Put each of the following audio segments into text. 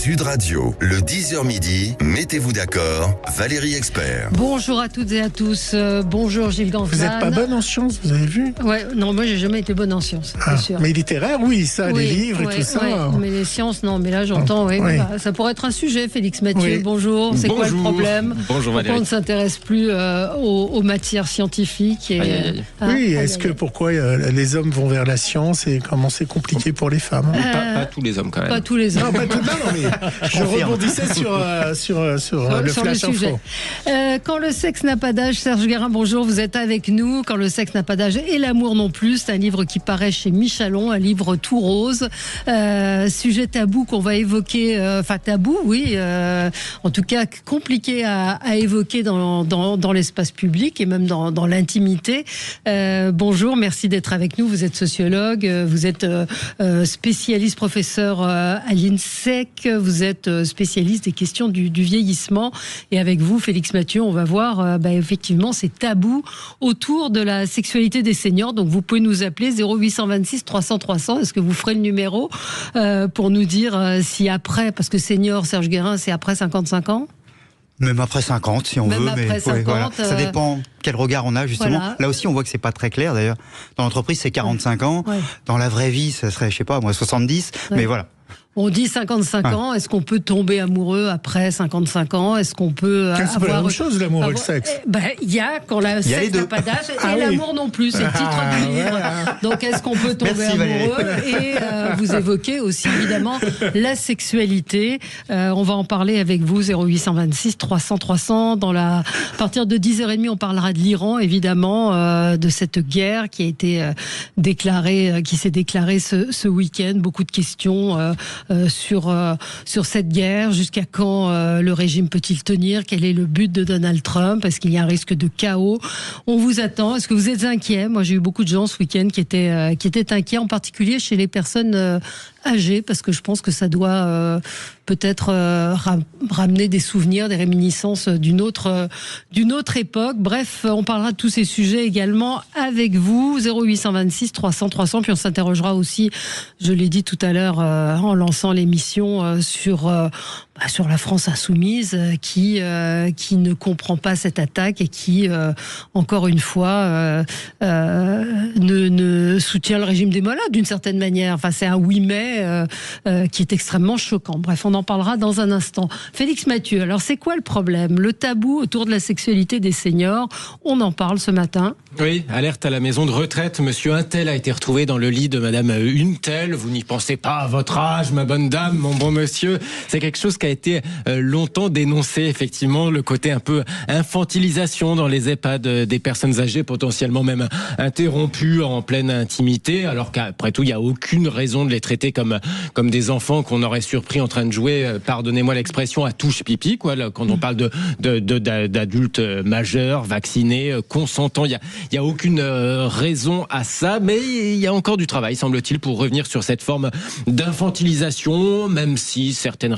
Sud Radio, le 10h midi, mettez-vous d'accord, Valérie Expert. Bonjour à toutes et à tous. Bonjour Gilles Ganfran. Vous n'êtes pas bonne en sciences, vous avez vu? Ouais, non, moi j'ai jamais été bonne en sciences, c'est sûr. Mais littéraire, oui, ça, Oui, les livres ouais, et tout ça. ouais, mais les sciences, non. Mais là, j'entends, oui. Bah, ça pourrait être un sujet, Félix Mathieu. Oui. Bonjour. C'est quoi le problème? Bonjour Valérie. Pourquoi on ne s'intéresse plus aux matières scientifiques Oui, pourquoi les hommes vont vers la science et comment c'est compliqué pour les femmes? Pas tous les hommes quand même. Pas tous les hommes. Non, pas tout, non, mais je rebondissais sur le flash info. Quand le sexe n'a pas d'âge, Serge Guérin, bonjour, vous êtes avec nous. Quand le sexe n'a pas d'âge et l'amour non plus, c'est un livre qui paraît chez Michalon, un livre tout rose. Sujet tabou qu'on va évoquer, tabou, oui, en tout cas compliqué à évoquer dans l'espace public et même dans l'intimité. Bonjour, merci d'être avec nous. Vous êtes sociologue, vous êtes spécialiste professeur à l'INSEC, vous êtes spécialiste des questions du vieillissement. Et avec vous, Félix Mathieu, on va voir effectivement ces tabous autour de la sexualité des seniors. Donc vous pouvez nous appeler 0826 300 300. Est-ce que vous ferez le numéro pour nous dire si après, parce que senior, Serge Guérin, c'est après 55 ans? Même après 50, si on Même veut. après mais 50, voilà. Ça dépend quel regard on a, justement. Voilà. Là aussi, on voit que c'est pas très clair, d'ailleurs. Dans l'entreprise, c'est 45 ans. Ouais. Dans la vraie vie, ça serait, 70. Ouais. Mais voilà. On dit 55 ans. Est-ce qu'on peut tomber amoureux après 55 ans? Est-ce qu'on peut C'est pas la même chose, l'amour et le sexe. Il y a quand le sexe n'a pas d'âge et l'amour non plus. C'est le titre du livre. Donc, est-ce qu'on peut tomber amoureux? Et vous évoquez aussi, évidemment, la sexualité. On va en parler avec vous, 0826 300 300. À partir de 10h30, on parlera de l'Iran, évidemment, de cette guerre qui a été déclarée, qui s'est déclarée ce week-end. Beaucoup de questions sur cette guerre. Jusqu'à quand le régime peut-il tenir? Quel est le but de Donald Trump? Est-ce qu'il y a un risque de chaos? On vous attend. Est-ce que vous êtes inquiets? Moi, j'ai eu beaucoup de gens ce week-end qui étaient inquiets, en particulier chez les personnes âgées, parce que je pense que ça doit peut-être ramener des souvenirs, des réminiscences d'une autre époque. Bref, on parlera de tous ces sujets également avec vous. 0826 300 300. Puis on s'interrogera aussi, je l'ai dit tout à l'heure en lançant l'émission, sur la France insoumise qui ne comprend pas cette attaque et qui, encore une fois, ne soutient le régime des Mollahs d'une certaine manière. Enfin, c'est un oui mais qui est extrêmement choquant. Bref, on en parlera dans un instant. Félix Mathieu, alors c'est quoi le problème? Le tabou autour de la sexualité des seniors, on en parle ce matin. Oui, alerte à la maison de retraite. Monsieur Untel a été retrouvé dans le lit de Madame Untel. Vous n'y pensez pas à votre âge, ma bonne dame, mon bon monsieur. C'est quelque chose qui a été longtemps dénoncé, effectivement, le côté un peu infantilisation dans les EHPAD des personnes âgées, potentiellement même interrompues en pleine intimité, alors qu'après tout, il n'y a aucune raison de les traiter comme des enfants qu'on aurait surpris en train de jouer, pardonnez-moi l'expression, à touche pipi, quoi, là, quand on parle d'adultes majeurs, vaccinés, consentants. Il y a aucune raison à ça, mais il y a encore du travail, semble-t-il, pour revenir sur cette forme d'infantilisation, même si certaines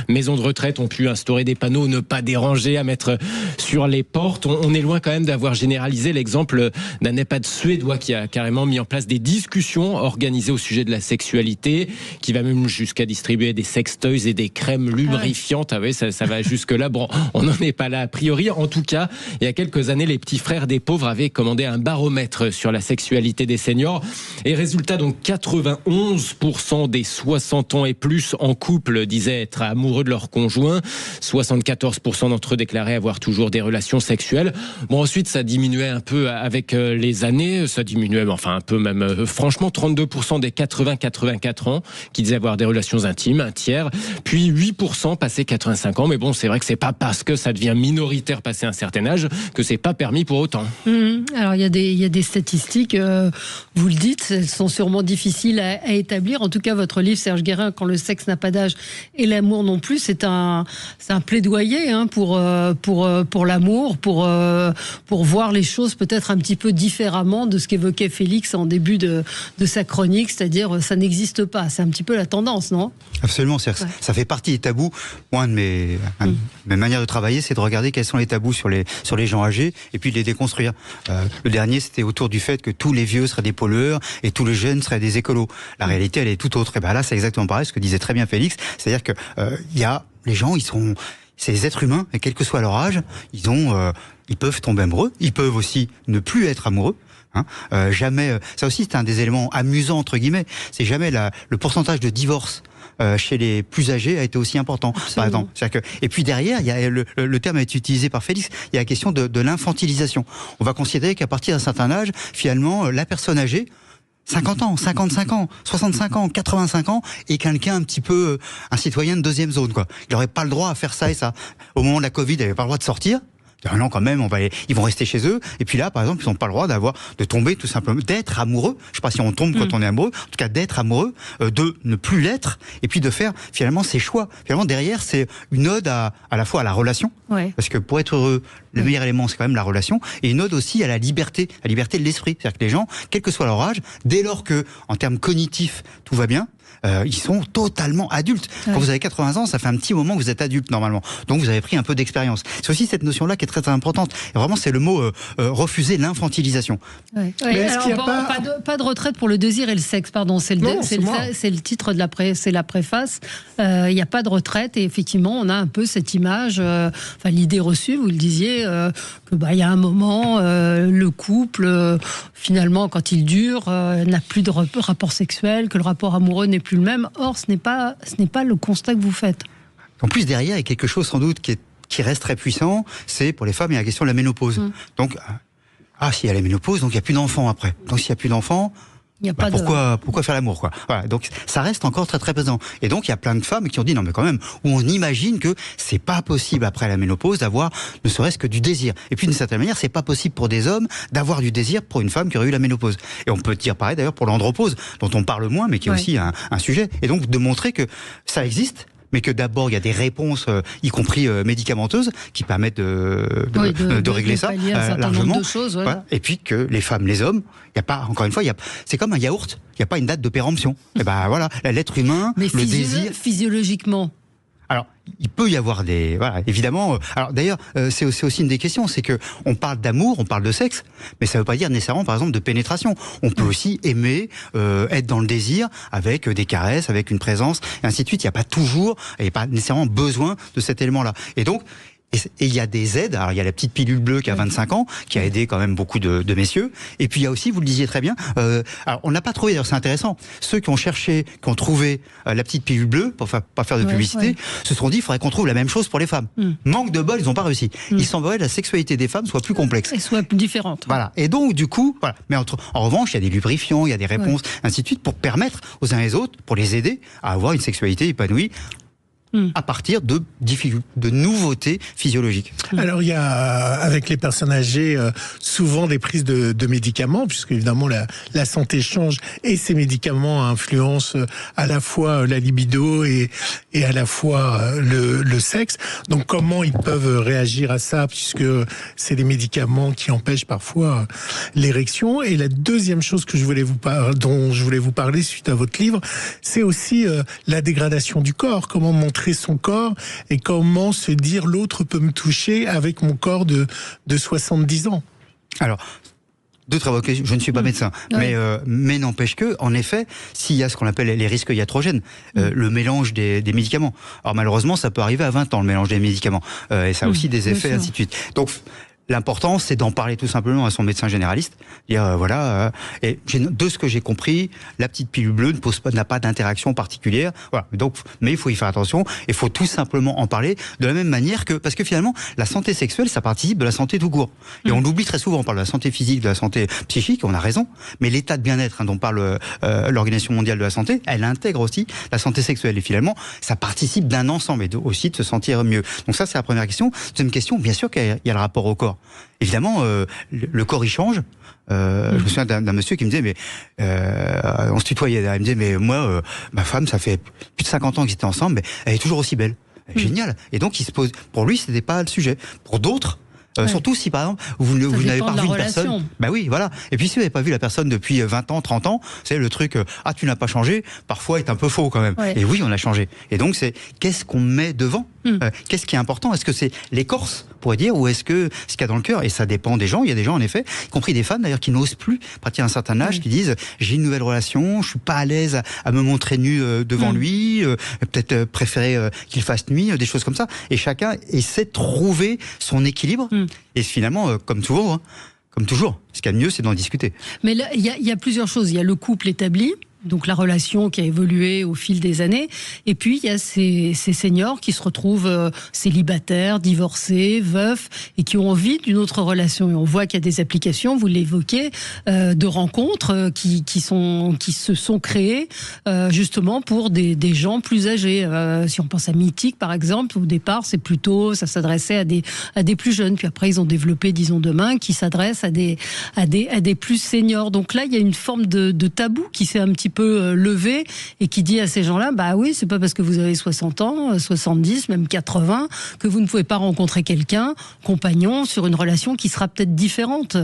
maisons de retraite ont pu instaurer des panneaux ne pas déranger à mettre sur les portes. On est loin quand même d'avoir généralisé l'exemple d'un EHPAD suédois qui a carrément mis en place des discussions organisées au sujet de la sexualité, qui va même jusqu'à distribuer des sextoys et des crèmes lubrifiantes. Ah oui, ça va jusque-là. Bon, on n'en est pas là a priori. En tout cas, il y a quelques années, les petits frères des pauvres avaient commandé un baromètre sur la sexualité des seniors. Et résultat, donc 91% des 60 ans et plus en couple disaient être amoureux de leur conjoint. 74% d'entre eux déclaraient avoir toujours des relations sexuelles. Bon, ensuite, ça diminuait un peu avec les années. Ça diminuait, enfin un peu même. Franchement, 32% des 80-84 ans qui disaient avoir des relations intimes, un tiers. Puis 8% passé 85 ans. Mais bon, c'est vrai que c'est pas parce que ça devient minoritaire passé un certain âge que c'est pas permis pour autant. Alors il y a des statistiques, vous le dites, elles sont sûrement difficiles à établir. En tout cas, votre livre, Serge Guérin, Quand le sexe n'a pas d'âge et l'amour non plus, plus c'est un plaidoyer pour l'amour, pour voir les choses peut-être un petit peu différemment de ce qu'évoquait Félix en début de sa chronique, c'est-à-dire ça n'existe pas. C'est un petit peu la tendance, non ? Absolument, ça fait partie des tabous. Moi, une de mes manières de travailler, c'est de regarder quels sont les tabous sur les gens âgés et puis de les déconstruire. Le dernier, c'était autour du fait que tous les vieux seraient des pollueurs et tous les jeunes seraient des écolos. La réalité, elle est tout autre. Et ben là, c'est exactement pareil, ce que disait très bien Félix, c'est-à-dire que les gens, c'est des êtres humains, et quel que soit leur âge, ils peuvent tomber amoureux, ils peuvent aussi ne plus être amoureux. Jamais. Ça aussi, c'est un des éléments amusants entre guillemets. C'est jamais le pourcentage de divorce chez les plus âgés a été aussi important. Absolument. Par exemple. Et puis derrière, il y a le terme a été utilisé par Félix. Il y a la question de l'infantilisation. On va considérer qu'à partir d'un certain âge, finalement, la personne âgée, 50 ans, 55 ans, 65 ans, 85 ans, et quelqu'un un petit peu, un citoyen de deuxième zone, quoi. Il n'aurait pas le droit à faire ça et ça. Au moment de la Covid, il n'avait pas le droit de sortir. Non, quand même, ils vont rester chez eux. Et puis là, par exemple, ils n'ont pas le droit de tomber tout simplement, d'être amoureux. Je sais pas si on tombe quand on est amoureux. En tout cas, d'être amoureux, de ne plus l'être, et puis de faire finalement ses choix. Finalement, derrière, c'est une ode à la fois à la relation, parce que pour être heureux, le meilleur élément, c'est quand même la relation, et une ode aussi à la liberté de l'esprit. C'est-à-dire que les gens, quel que soit leur âge, dès lors que, en termes cognitifs, tout va bien, ils sont totalement adultes. Quand vous avez 80 ans, ça fait un petit moment que vous êtes adulte normalement. Donc vous avez pris un peu d'expérience. C'est aussi cette notion-là qui est très, très importante. Et vraiment, c'est le mot refuser l'infantilisation. Mais est-ce qu'il y a pas de retraite pour le désir et le sexe, pardon. C'est le titre de c'est la préface. Il n'y a pas de retraite et effectivement, on a un peu cette image, l'idée reçue, vous le disiez, que il y a un moment, le couple, finalement, quand il dure, n'a plus de rapport sexuel, que le rapport amoureux n'est plus le même. Or, ce n'est pas le constat que vous faites. En plus, derrière, il y a quelque chose sans doute qui reste très puissant, c'est pour les femmes, il y a la question de la ménopause. Donc, s'il y a la ménopause, donc il n'y a plus d'enfants après. Donc s'il n'y a plus d'enfants, pourquoi faire l'amour, quoi. Voilà, donc ça reste encore très très présent. Et donc il y a plein de femmes qui ont dit non mais quand même, où on imagine que c'est pas possible après la ménopause d'avoir ne serait-ce que du désir. Et puis d'une certaine manière, c'est pas possible pour des hommes d'avoir du désir pour une femme qui aurait eu la ménopause. Et on peut dire pareil d'ailleurs pour l'andropause, dont on parle moins, mais qui est aussi un sujet. Et donc de montrer que ça existe, mais que d'abord il y a des réponses, y compris médicamenteuses, qui permettent de régler ça largement. De choses, voilà. Et puis que les femmes, les hommes, il y a pas, encore une fois, c'est comme un yaourt, il n'y a pas une date de péremption. Et ben voilà, l'être humain, mais le désir. Physiologiquement. Alors, il peut y avoir évidemment. Alors d'ailleurs, c'est aussi une des questions, c'est que on parle d'amour, on parle de sexe, mais ça ne veut pas dire nécessairement, par exemple, de pénétration. On peut aussi aimer, être dans le désir, avec des caresses, avec une présence, et ainsi de suite. Il n'y a pas toujours, il n'y a pas nécessairement besoin de cet élément-là. Et donc, et il y a des aides. Alors il y a la petite pilule bleue qui a 25 ans, qui a aidé quand même beaucoup de messieurs. Et puis il y a aussi, vous le disiez très bien, alors on n'a pas trouvé, d'ailleurs c'est intéressant, ceux qui ont cherché, qui ont trouvé la petite pilule bleue, pour pas faire de publicité, se sont dit il faudrait qu'on trouve la même chose pour les femmes. Manque de bol, ils n'ont pas réussi. Il semblerait que la sexualité des femmes soit plus complexe. Et soit plus différente. Voilà. Et donc du coup, voilà. Mais en revanche, il y a des lubrifiants, il y a des réponses, ainsi de suite, pour permettre aux uns et aux autres, pour les aider à avoir une sexualité épanouie, à partir de nouveautés physiologiques. Alors il y a, avec les personnes âgées, souvent des prises de médicaments, puisque évidemment la santé change et ces médicaments influencent à la fois la libido et à la fois le sexe. Donc comment ils peuvent réagir à ça, puisque c'est des médicaments qui empêchent parfois l'érection. Et la deuxième chose que dont je voulais vous parler suite à votre livre, c'est aussi la dégradation du corps. Comment montrer son corps et comment se dire l'autre peut me toucher avec mon corps de 70 ans. Alors, deux très bonnes questions. Je ne suis pas médecin, mais n'empêche que, en effet, s'il y a ce qu'on appelle les risques iatrogènes, le mélange des médicaments. Alors malheureusement, ça peut arriver à 20 ans, le mélange des médicaments, et ça a aussi des effets, ainsi de suite. Donc l'important, c'est d'en parler tout simplement à son médecin généraliste. Dire et de ce que j'ai compris, la petite pilule bleue n'a pas d'interaction particulière. Voilà. Donc, mais il faut y faire attention. Il faut tout simplement en parler de la même manière que, parce que finalement, la santé sexuelle, ça participe de la santé tout court. Et on l'oublie très souvent. On parle de la santé physique, de la santé psychique. On a raison. Mais l'état de bien-être dont parle l'Organisation mondiale de la santé, elle intègre aussi la santé sexuelle. Et finalement, ça participe d'un ensemble et aussi de se sentir mieux. Donc ça, c'est la première question. Deuxième question, bien sûr qu'il y a le rapport au corps. Évidemment, le corps il change. Je me souviens d'un monsieur qui me disait, mais on se tutoyait. Il me disait, mais moi, ma femme, ça fait plus de 50 ans qu'ils étaient ensemble, mais elle est toujours aussi belle. Génial. Et donc, il se pose. Pour lui, c'était pas le sujet. Pour d'autres. Surtout si par exemple vous n'avez pas vu une personne. Bah oui, voilà. Et puis si vous n'avez pas vu la personne depuis 20 ans, 30 ans, c'est le truc tu n'as pas changé, parfois est un peu faux quand même. Et oui, on a changé. Et donc c'est qu'est-ce qu'on met devant qu'est-ce qui est important? Est-ce que c'est l'écorce, on pourrait dire, ou est-ce que ce qu'il y a dans le cœur? Et ça dépend des gens. Il y a des gens en effet, y compris des femmes d'ailleurs, qui n'osent plus, à partir d'un certain âge, qui disent j'ai une nouvelle relation, je suis pas à l'aise à me montrer nu devant lui, peut-être préférer qu'il fasse nuit, des choses comme ça. Et chacun essaie de trouver son équilibre. Et finalement, comme toujours, ce qu'il y a de mieux, c'est d'en discuter. Mais là, il y a plusieurs choses. Il y a le couple établi, donc la relation qui a évolué au fil des années. Et puis, il y a ces seniors qui se retrouvent célibataires, divorcés, veufs, et qui ont envie d'une autre relation. Et on voit qu'il y a des applications, vous l'évoquez, de rencontres qui se sont créées justement pour des gens plus âgés. Si on pense à Mythique, par exemple, au départ, ça s'adressait à des plus jeunes. Puis après, ils ont développé, disons demain, qui s'adresse à des plus seniors. Donc là, il y a une forme de tabou qui s'est un petit peu levé et qui dit à ces gens-là, bah oui, c'est pas parce que vous avez 60 ans, 70, même 80, que vous ne pouvez pas rencontrer quelqu'un, compagnon, sur une relation qui sera peut-être différente.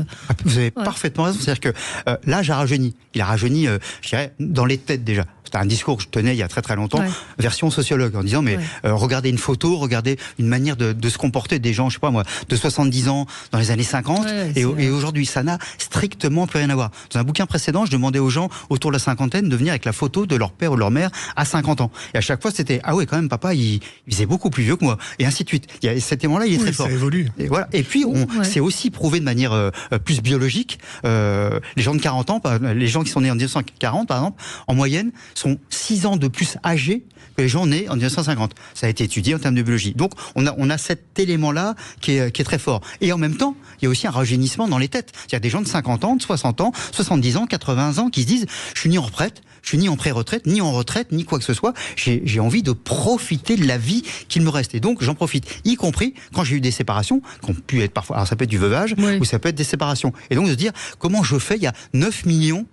Vous avez parfaitement raison. C'est-à-dire que l'âge a rajeuni. Il a rajeuni, je dirais, dans les têtes déjà. C'était un discours que je tenais il y a très très longtemps, version sociologue, en disant regardez une photo, regardez une manière de se comporter des gens, je sais pas moi, de 70 ans dans les années 50 et aujourd'hui, ça n'a strictement plus rien à voir. Dans un bouquin précédent, je demandais aux gens autour de la cinquantaine de venir avec la photo de leur père ou de leur mère à 50 ans. Et à chaque fois, c'était ah ouais, quand même, papa, il faisait beaucoup plus vieux que moi, et ainsi de suite. Cet élément-là, il est très fort. Ça évolue. Et voilà. Et puis, c'est aussi prouvé de manière plus biologique. Les gens de 40 ans, les gens qui sont nés en 1940, par exemple, en moyenne, sont 6 ans de plus âgés que les gens nés en 1950. Ça a été étudié en termes de biologie. Donc, on a cet élément-là qui est très fort. Et en même temps, il y a aussi un rajeunissement dans les têtes. Il y a des gens de 50 ans, de 60 ans, 70 ans, 80 ans qui se disent « je suis ni en retraite, je suis ni en pré-retraite, ni en retraite, ni quoi que ce soit. J'ai envie de profiter de la vie qu'il me reste. » Et donc, j'en profite, y compris quand j'ai eu des séparations, qui ont pu être parfois... Alors, ça peut être du veuvage, ou ça peut être des séparations. Et donc, de se dire « comment je fais ?» Il y a 9 millions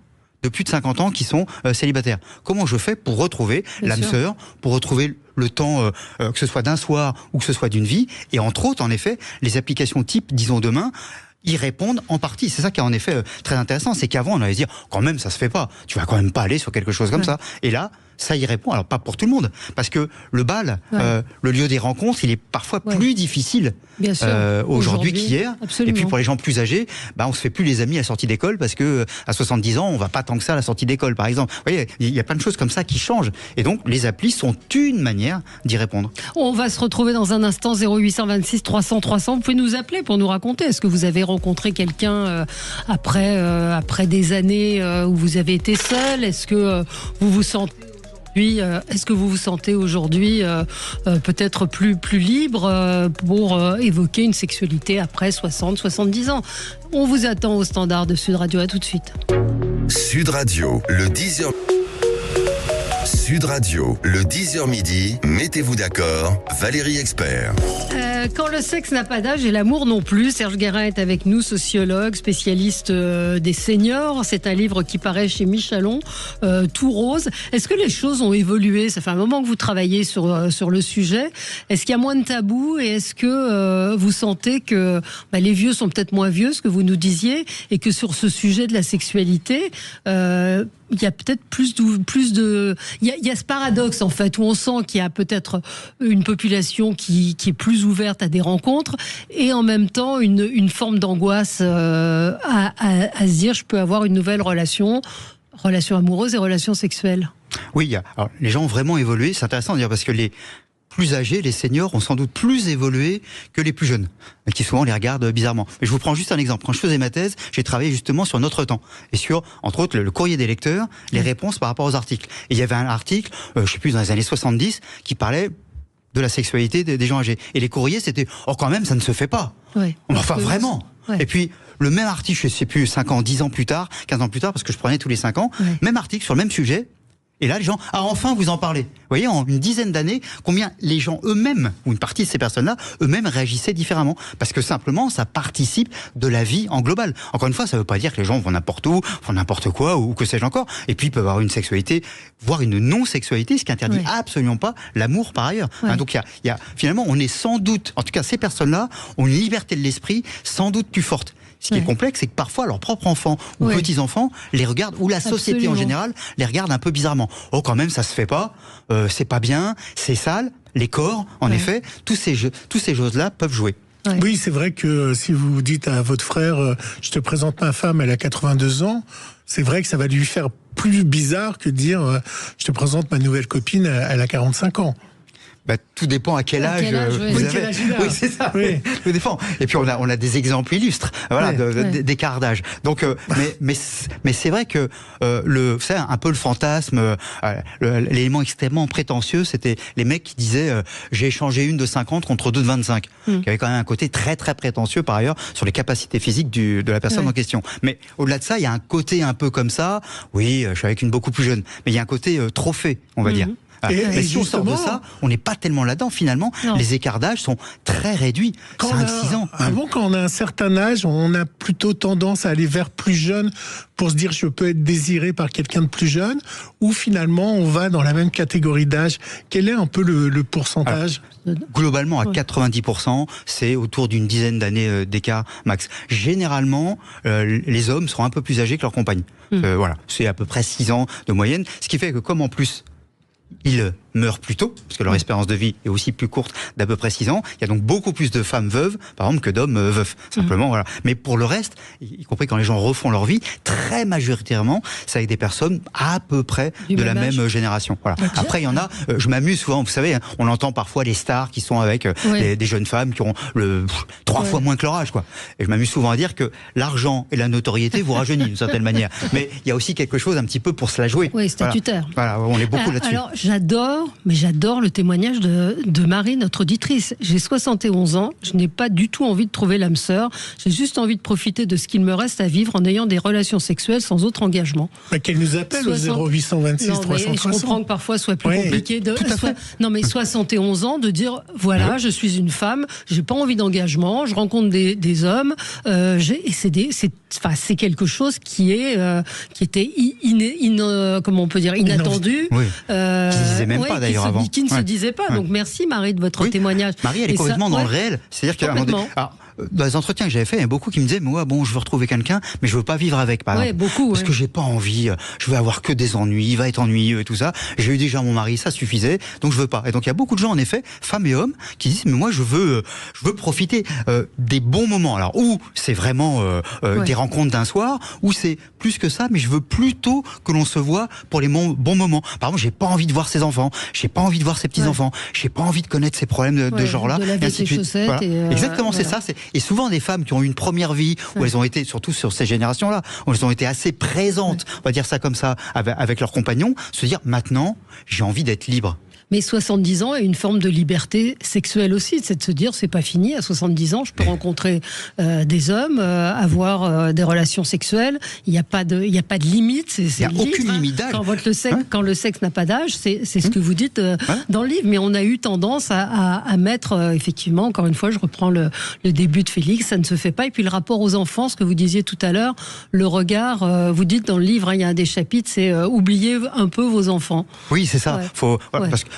de plus de 50 ans qui sont célibataires. Comment je fais pour retrouver l'âme sœur, pour retrouver le temps, que ce soit d'un soir ou que ce soit d'une vie? Et entre autres, en effet, les applications type, disons demain, y répondent en partie. C'est ça qui est en effet très intéressant, c'est qu'avant on allait se dire quand même ça se fait pas, tu vas quand même pas aller sur quelque chose comme ça. Et là, ça y répond. Alors pas pour tout le monde, parce que le bal, le lieu des rencontres, il est parfois plus difficile aujourd'hui qu'hier. Et puis pour les gens plus âgés, on se fait plus les amis à la sortie d'école, parce que à 70 ans, on va pas tant que ça à la sortie d'école, par exemple. Vous voyez, il y a plein de choses comme ça qui changent. Et donc les applis sont une manière d'y répondre. On va se retrouver dans un instant. 0826 300 300. Vous pouvez nous appeler pour nous raconter. Est-ce que vous avez rencontré quelqu'un après des années où vous avez été seul? Est-ce que vous vous sentez aujourd'hui peut-être plus libre pour évoquer une sexualité après 60, 70 ans? On vous attend au standard de Sud Radio. À tout de suite. Sud Radio, le 10h. Sud Radio, le 10h midi, mettez-vous d'accord, Valérie Expert. Quand le sexe n'a pas d'âge et l'amour non plus, Serge Guérin est avec nous, sociologue, spécialiste des seniors. C'est un livre qui paraît chez Michalon, tout rose. Est-ce que les choses ont évolué? Ça fait un moment que vous travaillez sur le sujet. Est-ce qu'il y a moins de tabous et est-ce que vous sentez que les vieux sont peut-être moins vieux, ce que vous nous disiez, et que sur ce sujet de la sexualité, il y a peut-être plus de... Il y a ce paradoxe, en fait, où on sent qu'il y a peut-être une population qui est plus ouverte à des rencontres et en même temps une forme d'angoisse à se dire je peux avoir une nouvelle relation amoureuse et relation sexuelle. Oui, alors, les gens ont vraiment évolué. C'est intéressant de dire parce que les plus âgés, les seniors, ont sans doute plus évolué que les plus jeunes, qui souvent les regardent bizarrement. Mais je vous prends juste un exemple. Quand je faisais ma thèse, j'ai travaillé justement sur notre temps et sur, entre autres, le courrier des lecteurs, les réponses par rapport aux articles. Et il y avait un article, je sais plus, dans les années 70, qui parlait de la sexualité des gens âgés. Et les courriers, c'était « oh, quand même, ça ne se fait pas ». Enfin, vraiment. Et puis, le même article, je sais plus, 5 ans, 10 ans plus tard, 15 ans plus tard, parce que je prenais tous les 5 ans, même article sur le même sujet, Et là, les gens, enfin, vous en parlez. Vous voyez, en une dizaine d'années, combien les gens eux-mêmes, ou une partie de ces personnes-là, eux-mêmes réagissaient différemment. Parce que simplement, ça participe de la vie en global. Encore une fois, ça ne veut pas dire que les gens vont n'importe où, font n'importe quoi, ou que sais-je encore. Et puis, ils peuvent avoir une sexualité, voire une non-sexualité, ce qui interdit absolument pas l'amour par ailleurs. Ouais. Donc, finalement, on est sans doute, en tout cas, ces personnes-là ont une liberté de l'esprit sans doute plus forte. Ce qui est complexe, c'est que parfois leurs propres enfants ou petits-enfants les regardent, ou la société en général les regarde un peu bizarrement. Oh, quand même, ça se fait pas, c'est pas bien, c'est sale. Les corps, en effet, tous ces choses-là peuvent jouer. Ouais. Oui, c'est vrai que si vous dites à votre frère, je te présente ma femme, elle a 82 ans, c'est vrai que ça va lui faire plus bizarre que de dire, je te présente ma nouvelle copine, elle a 45 ans. Tout dépend à quel âge vous avez. Oui, c'est ça. Oui. Tout dépend. Et puis on a des exemples illustres, d'écart d'âge. Donc, mais c'est vrai que c'est un peu le fantasme, l'élément extrêmement prétentieux, c'était les mecs qui disaient j'ai échangé une de 50 contre deux de 25, qui avait quand même un côté très très prétentieux par ailleurs sur les capacités physiques de la personne en question. Mais au-delà de ça, il y a un côté un peu comme ça. Oui, je suis avec une beaucoup plus jeune, mais il y a un côté trophée, on va dire. Mais si on sort de ça, on n'est pas tellement là-dedans finalement. Non. Les écarts d'âge sont très réduits, 5-6 ans. Avant, quand on a un certain âge, on a plutôt tendance à aller vers plus jeune pour se dire je peux être désiré par quelqu'un de plus jeune, ou finalement on va dans la même catégorie d'âge. Quel est un peu le pourcentage ? Alors, globalement, à 90%, c'est autour d'une dizaine d'années d'écart max. Généralement, les hommes seront un peu plus âgés que leurs compagnes. Voilà, c'est à peu près 6 ans de moyenne, ce qui fait que comme en plus ils meurent plus tôt, parce que leur espérance de vie est aussi plus courte d'à peu près 6 ans. Il y a donc beaucoup plus de femmes veuves, par exemple, que d'hommes veufs. Simplement, voilà. Mais pour le reste, y compris quand les gens refont leur vie, très majoritairement, c'est avec des personnes à peu près de la même génération. Voilà. Après, il y en a, je m'amuse souvent, vous savez, on entend parfois les stars qui sont avec des jeunes femmes qui ont 3 fois moins que leur âge, quoi. Et je m'amuse souvent à dire que l'argent et la notoriété vous rajeunissent d'une certaine manière. Mais il y a aussi quelque chose un petit peu pour se la jouer. Oui, statutaire. Voilà, on est beaucoup là-dessus. Alors, j'adore le témoignage de Marie, notre auditrice. J'ai 71 ans, je n'ai pas du tout envie de trouver l'âme sœur, j'ai juste envie de profiter de ce qu'il me reste à vivre en ayant des relations sexuelles sans autre engagement. Qu'elle nous appelle au 0826 360. Je comprends que parfois soit plus compliqué de... Non mais 71 ans, de dire, voilà, je suis une femme, j'ai pas envie d'engagement, je rencontre des hommes, c'est quelque chose qui était comment on peut dire, inattendu. Oui. Qui ne disait même pas d'ailleurs avant. Qui ne se disait pas. Donc merci Marie de votre témoignage. Marie, elle est complètement dans le réel. C'est-à-dire qu'à un moment donné, dans les entretiens que j'avais fait, il y a beaucoup qui me disaient, moi, bon, je veux retrouver quelqu'un, mais je veux pas vivre avec, par exemple. Parce que j'ai pas envie, je vais avoir que des ennuis, il va être ennuyeux et tout ça. J'ai eu déjà mon mari, ça suffisait, donc je veux pas. Et donc il y a beaucoup de gens, en effet, femmes et hommes, qui disent, mais moi, je veux profiter des bons moments. Alors, ou c'est vraiment des rencontres d'un soir, ou c'est plus que ça, mais je veux plutôt que l'on se voit pour les bons moments. Par exemple, j'ai pas envie de voir ses enfants, j'ai pas envie de voir ses petits-enfants, j'ai pas envie de connaître ces problèmes de genre-là. De laver ses chaussettes. Voilà. Exactement, c'est ça. Et souvent des femmes qui ont eu une première vie où elles ont été, surtout sur ces générations-là, où elles ont été assez présentes, on va dire ça comme ça, avec leurs compagnons, se dire maintenant j'ai envie d'être libre. Mais 70 ans est une forme de liberté sexuelle aussi, c'est de se dire c'est pas fini, à 70 ans je peux rencontrer des hommes, avoir des relations sexuelles, il n'y a pas de limite, il n'y a aucune limite d'âge. Quand le sexe n'a pas d'âge, c'est ce que vous dites dans le livre, mais on a eu tendance à mettre, effectivement, encore une fois, je reprends le début de Félix, ça ne se fait pas, et puis le rapport aux enfants, ce que vous disiez tout à l'heure, le regard, vous dites dans le livre, il y a un des chapitres, c'est oubliez un peu vos enfants. Oui, c'est ça, parce que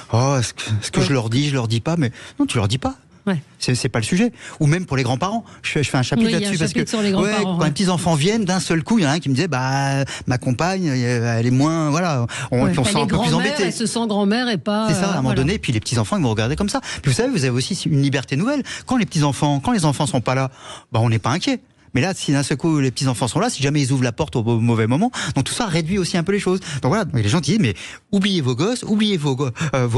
ce que je leur dis pas, mais non, tu leur dis pas. Ouais. C'est pas le sujet. Ou même pour les grands-parents. Je fais un chapitre là-dessus parce que quand les petits-enfants viennent, d'un seul coup, il y en a un qui me disait, ma compagne, elle est moins, voilà, on se sent un peu plus embêté. Elle se sent grand-mère et pas. C'est ça, à un moment donné. Puis les petits-enfants, ils vont regarder comme ça. Puis vous savez, vous avez aussi une liberté nouvelle. Quand les enfants sont pas là, on n'est pas inquiet. Mais là, si d'un seul coup les petits-enfants sont là, si jamais ils ouvrent la porte au mauvais moment, donc tout ça réduit aussi un peu les choses. Donc voilà, les gens disent, mais oubliez vos gosses, oubliez vos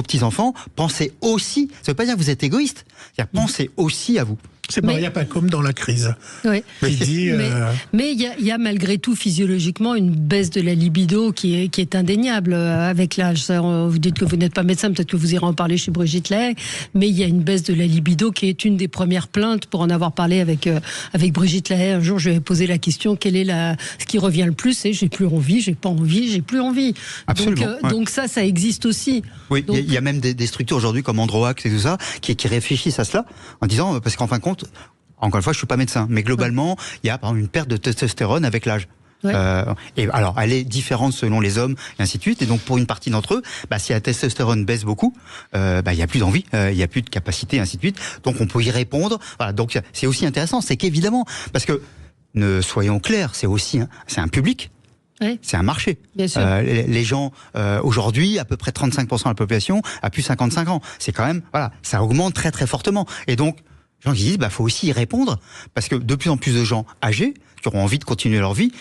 petits-enfants, pensez aussi, ça veut pas dire que vous êtes égoïste, c'est-à-dire pensez aussi à vous. C'est Maria Pacôme dans La crise. Oui. Mais il y a malgré tout physiologiquement une baisse de la libido qui est indéniable avec l'âge. Vous dites que vous n'êtes pas médecin, peut-être que vous irez en parler chez Brigitte Lahaie, mais il y a une baisse de la libido qui est une des premières plaintes. Pour en avoir parlé avec Brigitte Lahaie, un jour je lui ai posé la question, quel est ce qui revient le plus? C'est j'ai plus envie, j'ai pas envie, j'ai plus envie. Absolument. Donc ça existe aussi. Oui, il y a même des structures aujourd'hui comme Androax et tout ça qui réfléchissent à cela en disant, parce qu'en fin de compte, encore une fois, je suis pas médecin, mais globalement, il y a par exemple une perte de testostérone avec l'âge. Ouais. Et alors, elle est différente selon les hommes et ainsi de suite. Et donc, pour une partie d'entre eux, si la testostérone baisse beaucoup, il y a plus d'envie, il y a plus de capacité, ainsi de suite. Donc, on peut y répondre. Voilà. Donc, c'est aussi intéressant, c'est qu'évidemment, parce que soyons clairs, c'est aussi c'est un public. Oui. C'est un marché. Bien sûr. Les gens, aujourd'hui, à peu près 35% de la population a plus de 55 ans. C'est quand même, ça augmente très très fortement. Et donc, les gens qui disent, faut aussi y répondre, parce que de plus en plus de gens âgés qui auront envie de continuer leur vie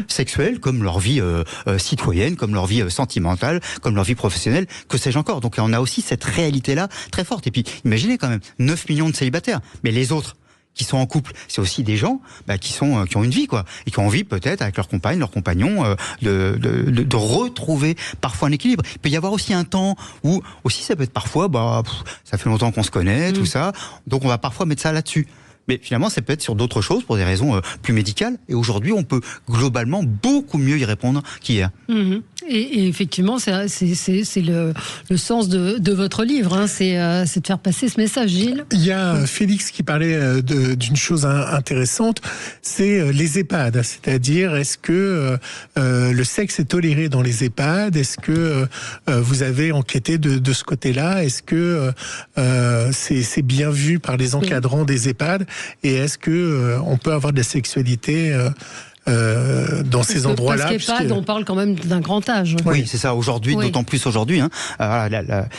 sexuelle, comme leur vie citoyenne, comme leur vie sentimentale, comme leur vie professionnelle, que sais-je encore. Donc on a aussi cette réalité-là très forte. Et puis, imaginez quand même, 9 millions de célibataires. Mais les autres qui sont en couple, c'est aussi des gens qui ont une vie, quoi, et qui ont envie peut-être avec leur compagne, leur compagnon, de retrouver parfois un équilibre. Il peut y avoir aussi un temps où aussi ça peut être parfois, ça fait longtemps qu'on se connaît, tout ça, donc on va parfois mettre ça là-dessus. Mais finalement, ça peut être sur d'autres choses, pour des raisons plus médicales. Et aujourd'hui, on peut globalement beaucoup mieux y répondre qu'hier. Mmh. Et effectivement, c'est le sens de votre livre, c'est de faire passer ce message, Gilles. Il y a Félix qui parlait d'une chose intéressante, c'est les EHPAD. C'est-à-dire, est-ce que le sexe est toléré dans les EHPAD? Est-ce que vous avez enquêté de ce côté-là? Est-ce que c'est bien vu par les encadrants des EHPAD? Et est-ce que on peut avoir de la sexualité dans ces endroits-là? Parce qu'EHPAD, on parle quand même d'un grand âge. Oui, c'est ça. Aujourd'hui, d'autant plus aujourd'hui.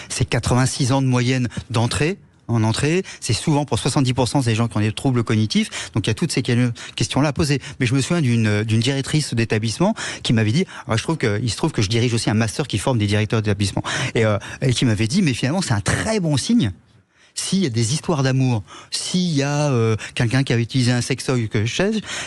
C'est 86 ans de moyenne d'entrée. En entrée, c'est souvent pour 70% des gens qui ont des troubles cognitifs. Donc il y a toutes ces questions-là à poser. Mais je me souviens d'une directrice d'établissement qui m'avait dit, il se trouve que je dirige aussi un master qui forme des directeurs d'établissement, et qui m'avait dit, mais finalement c'est un très bon signe. S'il y a des histoires d'amour, s'il y a quelqu'un qui a utilisé un sextoy,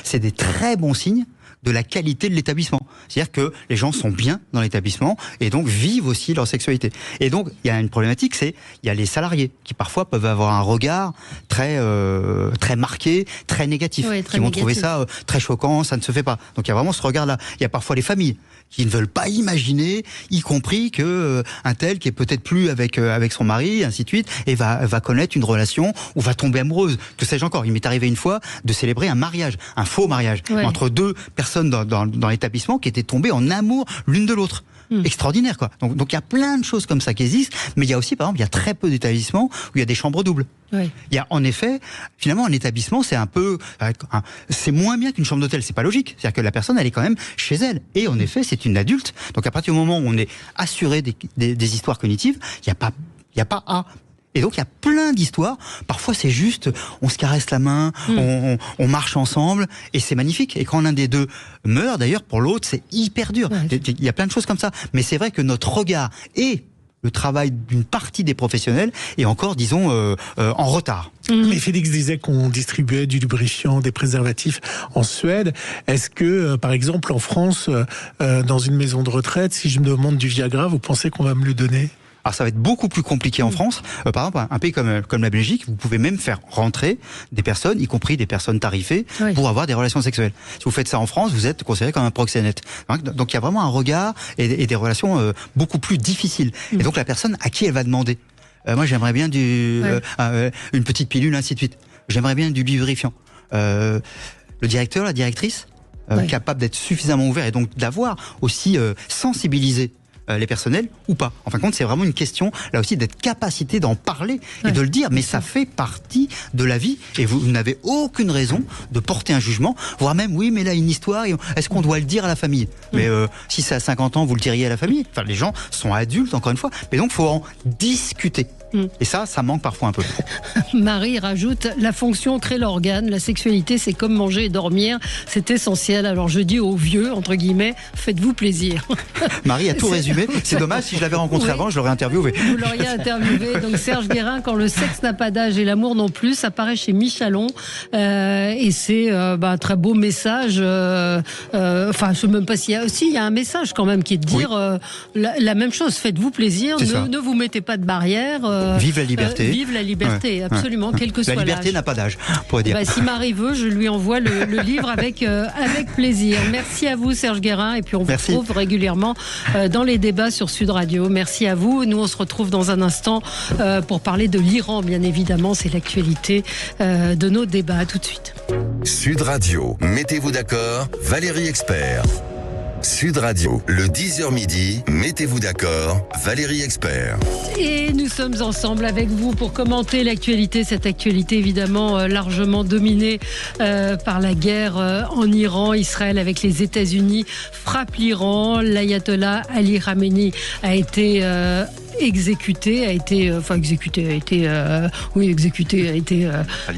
c'est des très bons signes de la qualité de l'établissement. C'est-à-dire que les gens sont bien dans l'établissement et donc vivent aussi leur sexualité. Et donc, il y a une problématique, il y a les salariés qui parfois peuvent avoir un regard très marqué, très négatif, qui vont trouver ça très choquant, ça ne se fait pas. Donc il y a vraiment ce regard-là. Il y a parfois les familles qui ne veulent pas imaginer, y compris que un tel qui est peut-être plus avec son mari, ainsi de suite, et va connaître une relation ou va tomber amoureuse. Que sais-je encore. Il m'est arrivé une fois de célébrer un mariage, un faux mariage, entre deux personnes dans l'établissement qui étaient tombées en amour l'une de l'autre. Extraordinaire, quoi. Donc il y a plein de choses comme ça qui existent, mais il y a aussi, par exemple, il y a très peu d'établissements où il y a des chambres doubles. Il y a en effet, finalement, un établissement, c'est moins bien qu'une chambre d'hôtel, c'est pas logique. C'est-à-dire que la personne, elle est quand même chez elle. Et en effet, c'est une adulte. Donc à partir du moment où on est assuré des histoires cognitives, il y a pas à. Et donc il y a plein d'histoires. Parfois c'est juste, on se caresse la main, on marche ensemble, et c'est magnifique. Et quand l'un des deux meurt, d'ailleurs, pour l'autre, c'est hyper dur. Il y a plein de choses comme ça. Mais c'est vrai que notre regard et le travail d'une partie des professionnels est encore, disons, en retard. Mais Félix disait qu'on distribuait du lubrifiant, des préservatifs en Suède. Est-ce que, par exemple, en France, dans une maison de retraite, si je me demande du Viagra, vous pensez qu'on va me le donner ? Alors ça va être beaucoup plus compliqué en France. Par exemple, un pays comme la Belgique, vous pouvez même faire rentrer des personnes, y compris des personnes tarifées, pour avoir des relations sexuelles. Si vous faites ça en France, vous êtes considéré comme un proxénète. Donc il y a vraiment un regard et des relations beaucoup plus difficiles. Et donc la personne à qui elle va demander, moi j'aimerais bien une petite pilule, ainsi de suite. J'aimerais bien du lubrifiant. Le directeur, la directrice, capable d'être suffisamment ouvert et donc d'avoir aussi sensibilisé les personnels ou pas. En fin de compte, c'est vraiment une question, là aussi, d'être capacité d'en parler et de le dire, mais ça fait partie de la vie et vous n'avez aucune raison de porter un jugement, voire même, oui, mais là, une histoire, est-ce qu'on doit le dire à la famille ? Mais si c'est à 50 ans, vous le diriez à la famille ? Enfin, les gens sont adultes, encore une fois, mais donc, il faut en discuter. Et ça manque parfois un peu. Marie rajoute, la fonction crée l'organe, la sexualité c'est comme manger et dormir, c'est essentiel. Alors je dis aux vieux, entre guillemets, faites-vous plaisir. Marie a tout résumé, c'est dommage, si je l'avais rencontré avant, je l'aurais interviewé. Vous l'auriez interviewé. Donc Serge Guérin, quand le sexe n'a pas d'âge et l'amour non plus, ça paraît chez Michalon, et c'est un très beau message. Enfin, je ne sais même pas s'il y a aussi, il y a un message quand même qui est de dire la même chose, faites-vous plaisir, ne vous mettez pas de barrière. Vive la liberté. Vive la liberté, absolument, quel que soit l'âge. La liberté n'a pas d'âge, on pourrait dire. Si Marie veut, je lui envoie le livre avec plaisir. Merci à vous, Serge Guérin, et puis on vous retrouve régulièrement dans les débats sur Sud Radio. Merci à vous. Nous, on se retrouve dans un instant pour parler de l'Iran, bien évidemment. C'est l'actualité de nos débats. À tout de suite. Sud Radio, mettez-vous d'accord, Valérie Expert. Sud Radio, le 10h midi, mettez-vous d'accord, Valérie Expert. Et nous sommes ensemble avec vous pour commenter l'actualité, cette actualité évidemment largement dominée par la guerre en Iran. Israël avec les États-Unis frappe l'Iran. L'ayatollah Ali Khamenei a été exécuté, a été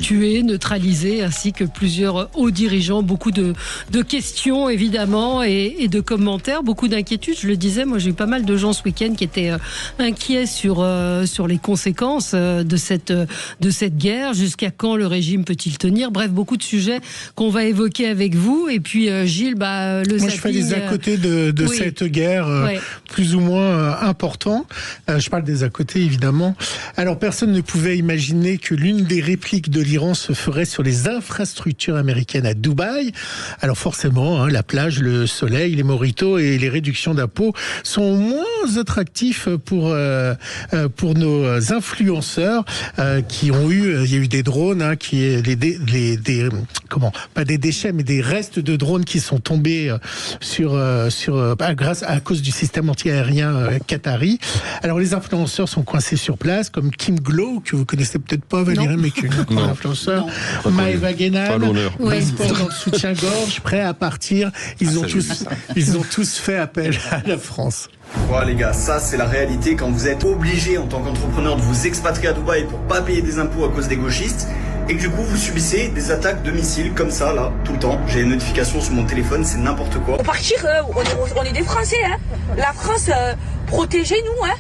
tué, neutralisé, ainsi que plusieurs hauts dirigeants. Beaucoup de questions évidemment et de commentaires, beaucoup d'inquiétudes. Je le disais, moi j'ai eu pas mal de gens ce week-end qui étaient inquiets sur les conséquences de cette guerre. Jusqu'à quand le régime peut-il tenir? Bref, beaucoup de sujets qu'on va évoquer avec vous. Et puis Gilles, moi je fais les à côté de cette guerre plus ou moins important. Je parle des à côté, évidemment. Alors, personne ne pouvait imaginer que l'une des répliques de l'Iran se ferait sur les infrastructures américaines à Dubaï. Alors, forcément, la plage, le soleil, les mojitos et les réductions d'impôts sont moins attractifs pour nos influenceurs qui ont eu... Il y a eu des drones, pas des déchets, mais des restes de drones qui sont tombés à cause du système anti-aérien qatari. Alors, les influenceurs sont coincés sur place, comme Kim Glow, que vous connaissez peut-être pas, Valérie, mais qui est une influenceur. Maëva Guénam, passeport dans le soutien-gorge, prêt à partir. Ils ont tous fait appel à la France. Voilà les gars, ça c'est la réalité quand vous êtes obligé en tant qu'entrepreneur de vous expatrier à Dubaï pour pas payer des impôts à cause des gauchistes et que du coup vous subissez des attaques de missiles comme ça là, tout le temps. J'ai une notification sur mon téléphone, c'est n'importe quoi. Pour partir, on est des Français, hein. La France, protégez-nous, hein.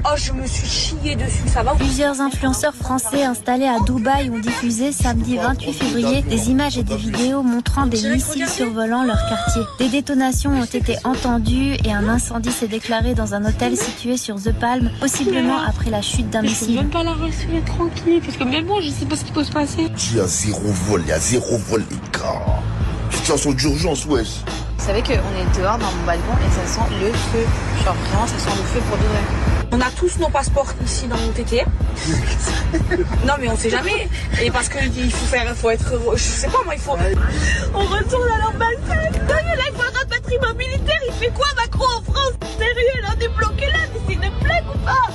Oh, je me suis chiée dessus, ça va. Plusieurs influenceurs français installés à Dubaï ont diffusé samedi 28 février des images et des vidéos montrant des missiles survolant leur quartier. Des détonations ont été entendues et un incendie s'est déclaré dans un hôtel situé sur The Palm, possiblement après la chute d'un missile. Je peux même pas la respirer tranquille, parce que même moi, je sais pas ce qui peut se passer. Il y a zéro vol, les gars. Situation d'urgence, wesh. Vous savez qu'on est dehors dans mon balcon et ça sent le feu. Genre vraiment, ça sent le feu pour de vrai. On a tous nos passeports ici dans mon TT. Non mais on sait jamais. Et parce que il faut être, je sais pas moi, il faut. On retourne à l'ambassade. Là, il faut un rapatriement militaire. Il fait quoi Macron en France? Sérieux, là, on est bloqué là, mais c'est une blague ou pas?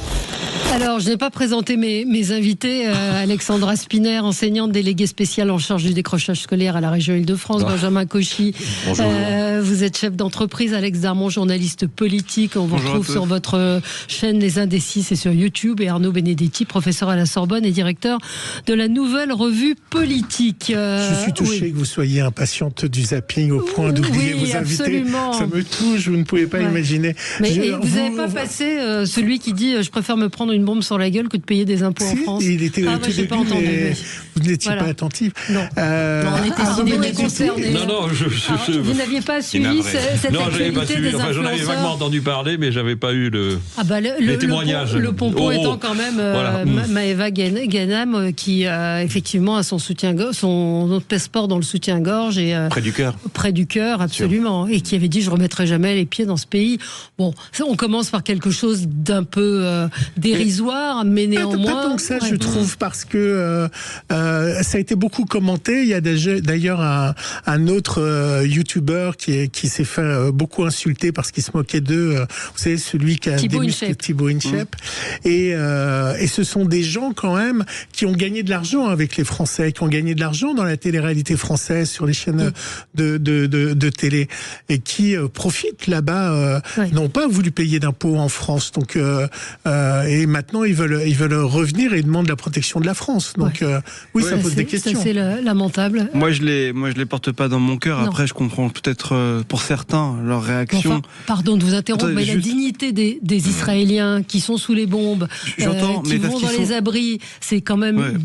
Alors, je n'ai pas présenté mes invités. Alexandra Spiner, enseignante déléguée spéciale en charge du décrochage scolaire à la région Île-de-France. Benjamin Cauchy, vous êtes chef d'entreprise. Alex Darmon, journaliste politique. On vous retrouve sur votre chaîne Les Indécis et sur YouTube. Et Arnaud Benedetti, professeur à la Sorbonne et directeur de la Nouvelle Revue Politique. Je suis touché que vous soyez impatiente du zapping au point d'oublier vos invités. Ça me touche, vous ne pouvez pas imaginer. Mais vous n'avez pas passé celui qui dit je préfère me prendre une bombe sur la gueule que de payer des impôts en France. Il était au tout début, pas entendu, mais vous n'étiez pas attentif. Non. On était cinéma concernés. Non, vous n'aviez pas suivi cette actualité des influenceurs. J'en avais vaguement entendu parler, mais j'avais pas eu les témoignages. Le pompon étant quand même Maëva Guénam qui effectivement a son passeport dans le soutien-gorge et près du cœur, absolument, et qui avait dit je remettrai jamais les pieds dans ce pays. Bon, on commence par quelque chose d'un peu dérisoire, mais néanmoins... Pas tant que ça, je trouve, parce que ça a été beaucoup commenté. Il y a d'ailleurs un autre youtubeur qui s'est fait beaucoup insulter parce qu'il se moquait d'eux. Vous savez, celui qui a démusclé Thibaut Inchep. Et ce sont des gens, quand même, qui ont gagné de l'argent avec les Français, qui ont gagné de l'argent dans la télé-réalité française, sur les chaînes de télé, et qui profitent là-bas, n'ont pas voulu payer d'impôts en France. Donc, et maintenant, ils veulent revenir et ils demandent la protection de la France. Donc, oui, ça pose des questions. Ça, c'est lamentable. Moi, je les porte pas dans mon cœur. Non. Après, je comprends peut-être pour certains leur réaction. Enfin, pardon de vous interrompre, mais la dignité des Israéliens qui sont sous les bombes, qui vont dans les abris, c'est quand même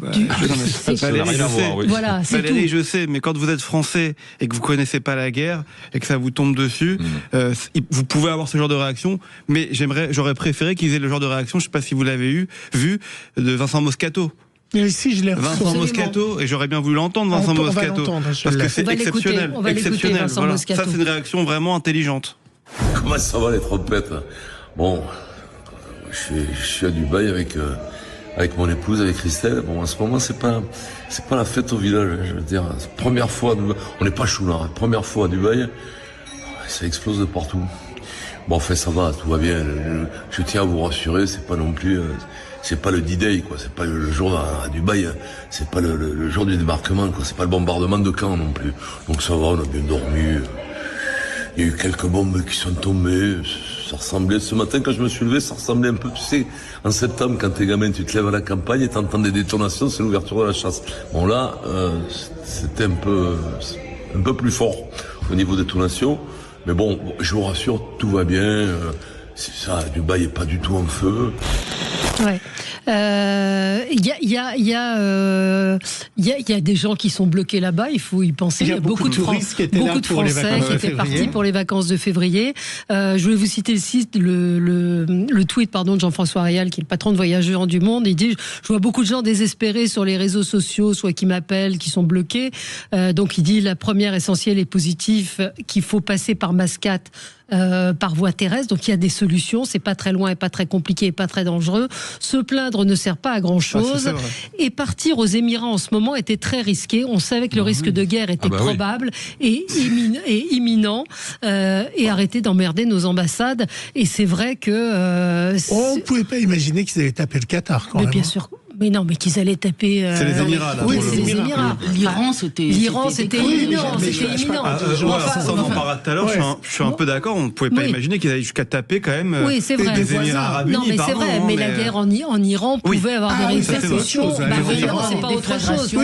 Valérie, je sais, mais quand vous êtes français et que vous connaissez pas la guerre et que ça vous tombe dessus, vous pouvez avoir ce genre de réaction, mais j'aurais préféré qu'ils aient le genre de réaction, je sais pas si vous l'avez vu, de Vincent Moscato. Mais si, je l'ai Vincent Moscato, et j'aurais bien voulu l'entendre, Vincent Moscato, parce que c'est exceptionnel. Exceptionnel. Voilà. Ça, c'est une réaction vraiment intelligente. Comment ça va les trompettes? Bon, je suis à Dubaï avec mon épouse, avec Christelle. Bon, en ce moment, c'est pas la fête au village. Je veux dire, première fois, on n'est pas chou là. Première fois à Dubaï, ça explose de partout. Bon, enfin, ça va, tout va bien. Je tiens à vous rassurer, c'est pas non plus, c'est pas le D-Day, quoi. C'est pas le jour à Dubaï. C'est pas le jour du débarquement, quoi. C'est pas le bombardement de Caen non plus. Donc ça va, on a bien dormi. Il y a eu quelques bombes qui sont tombées. Ça ressemblait, ce matin quand je me suis levé, ça ressemblait un peu, tu sais, en septembre quand t'es gamin, tu te lèves à la campagne et t'entends des détonations, c'est l'ouverture de la chasse. Bon là, c'était un peu plus fort au niveau des détonations. Mais bon, je vous rassure, tout va bien. C'est ça, Dubaï est pas du tout en feu. Ouais. Il y a des gens qui sont bloqués là-bas, il faut y penser. Il y a beaucoup de Français qui étaient partis pour les vacances de février. Je voulais vous citer le tweet de Jean-François Réal, qui est le patron de Voyageurs du Monde. Il dit: je vois beaucoup de gens désespérés sur les réseaux sociaux, soit qui m'appellent, qui sont bloqués. Donc il dit: la première essentielle et positive, qu'il faut passer par Mascate, par voie terrestre. Donc il y a des solutions, c'est pas très loin et pas très compliqué et pas très dangereux. Se plaindre ne sert pas à grand chose. Et partir aux Émirats en ce moment était très risqué. On savait que le risque de guerre était probable et imminent, et arrêter d'emmerder nos ambassades. Et c'est vrai que on ne pouvait pas imaginer qu'ils allaient taper le Qatar quand même. Bien sûr. Mais non, mais qu'ils allaient taper. C'est les Émirats, là. Oui, c'est les Émirats. L'Iran, c'était imminent. C'était imminent. Sans en parler tout à l'heure, je suis un peu d'accord. On ne pouvait pas imaginer qu'ils allaient jusqu'à taper quand même des Émirats arabes unis. Non, mais c'est vrai. Mais la guerre en Iran pouvait avoir des répercussions. C'est pas autre chose.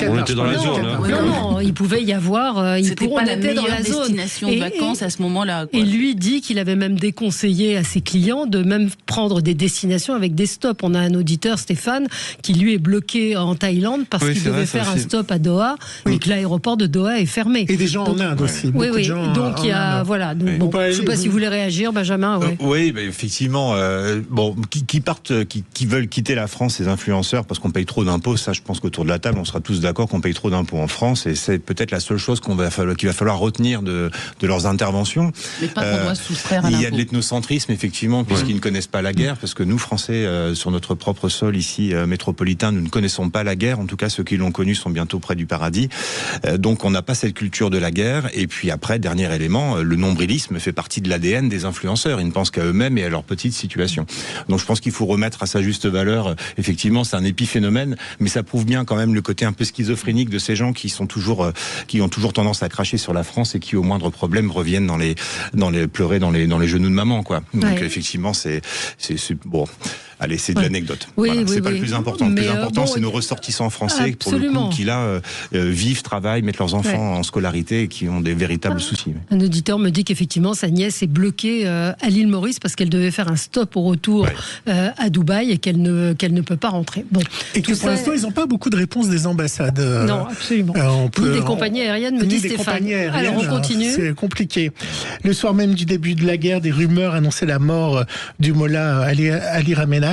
On était dans la zone. Non, il pouvait y avoir. C'était pas la meilleure destination de vacances à ce moment-là. Et lui dit qu'il avait même déconseillé à ses clients de même prendre des destinations avec des stops. On a un auditeur, Stéphane, qui lui est bloqué en Thaïlande parce qu'il devait faire un stop à Doha et que l'aéroport de Doha est fermé. Et des gens en Inde aussi. Oui. Donc il y a voilà. Donc, je ne sais pas si vous voulez réagir, Benjamin. Oui, effectivement. Qui veulent quitter la France, ces influenceurs, parce qu'on paye trop d'impôts. Ça, je pense qu'autour de la table, on sera tous d'accord qu'on paye trop d'impôts en France, et c'est peut-être la seule chose qu'il va falloir retenir de leurs interventions. Mais pas qu'on doit soustraire à l'impôt. Il y a de l'ethnocentrisme, effectivement, puisqu'ils ne connaissent pas la guerre, parce que nous, Français, sur notre propre sol ici métropolitain, nous ne connaissons pas la guerre. En tout cas, ceux qui l'ont connue sont bientôt près du paradis. Donc, on n'a pas cette culture de la guerre. Et puis après, dernier élément, le nombrilisme fait partie de l'ADN des influenceurs. Ils ne pensent qu'à eux-mêmes et à leur petite situation. Donc, je pense qu'il faut remettre à sa juste valeur. Effectivement, c'est un épiphénomène, mais ça prouve bien quand même le côté un peu schizophrénique de ces gens qui ont toujours tendance à cracher sur la France et qui, au moindre problème, reviennent pleurer dans les genoux de maman, quoi. Donc, effectivement, c'est bon. Allez, c'est de l'anecdote. C'est pas le plus important. Le plus important, c'est nos ressortissants français, pour le coup, qui là vivent, travaillent, mettent leurs enfants en scolarité et qui ont des véritables soucis. Un auditeur me dit qu'effectivement, sa nièce est bloquée à l'île Maurice parce qu'elle devait faire un stop au retour à Dubaï et qu'elle ne peut pas rentrer. Bon. Et que pour l'instant, ils n'ont pas beaucoup de réponses des ambassades. Non, absolument. Ni des compagnies aériennes, me dit Stéphane. Alors, on continue. C'est compliqué. Le soir même du début de la guerre, des rumeurs annonçaient la mort du mollah Ali Khamenei.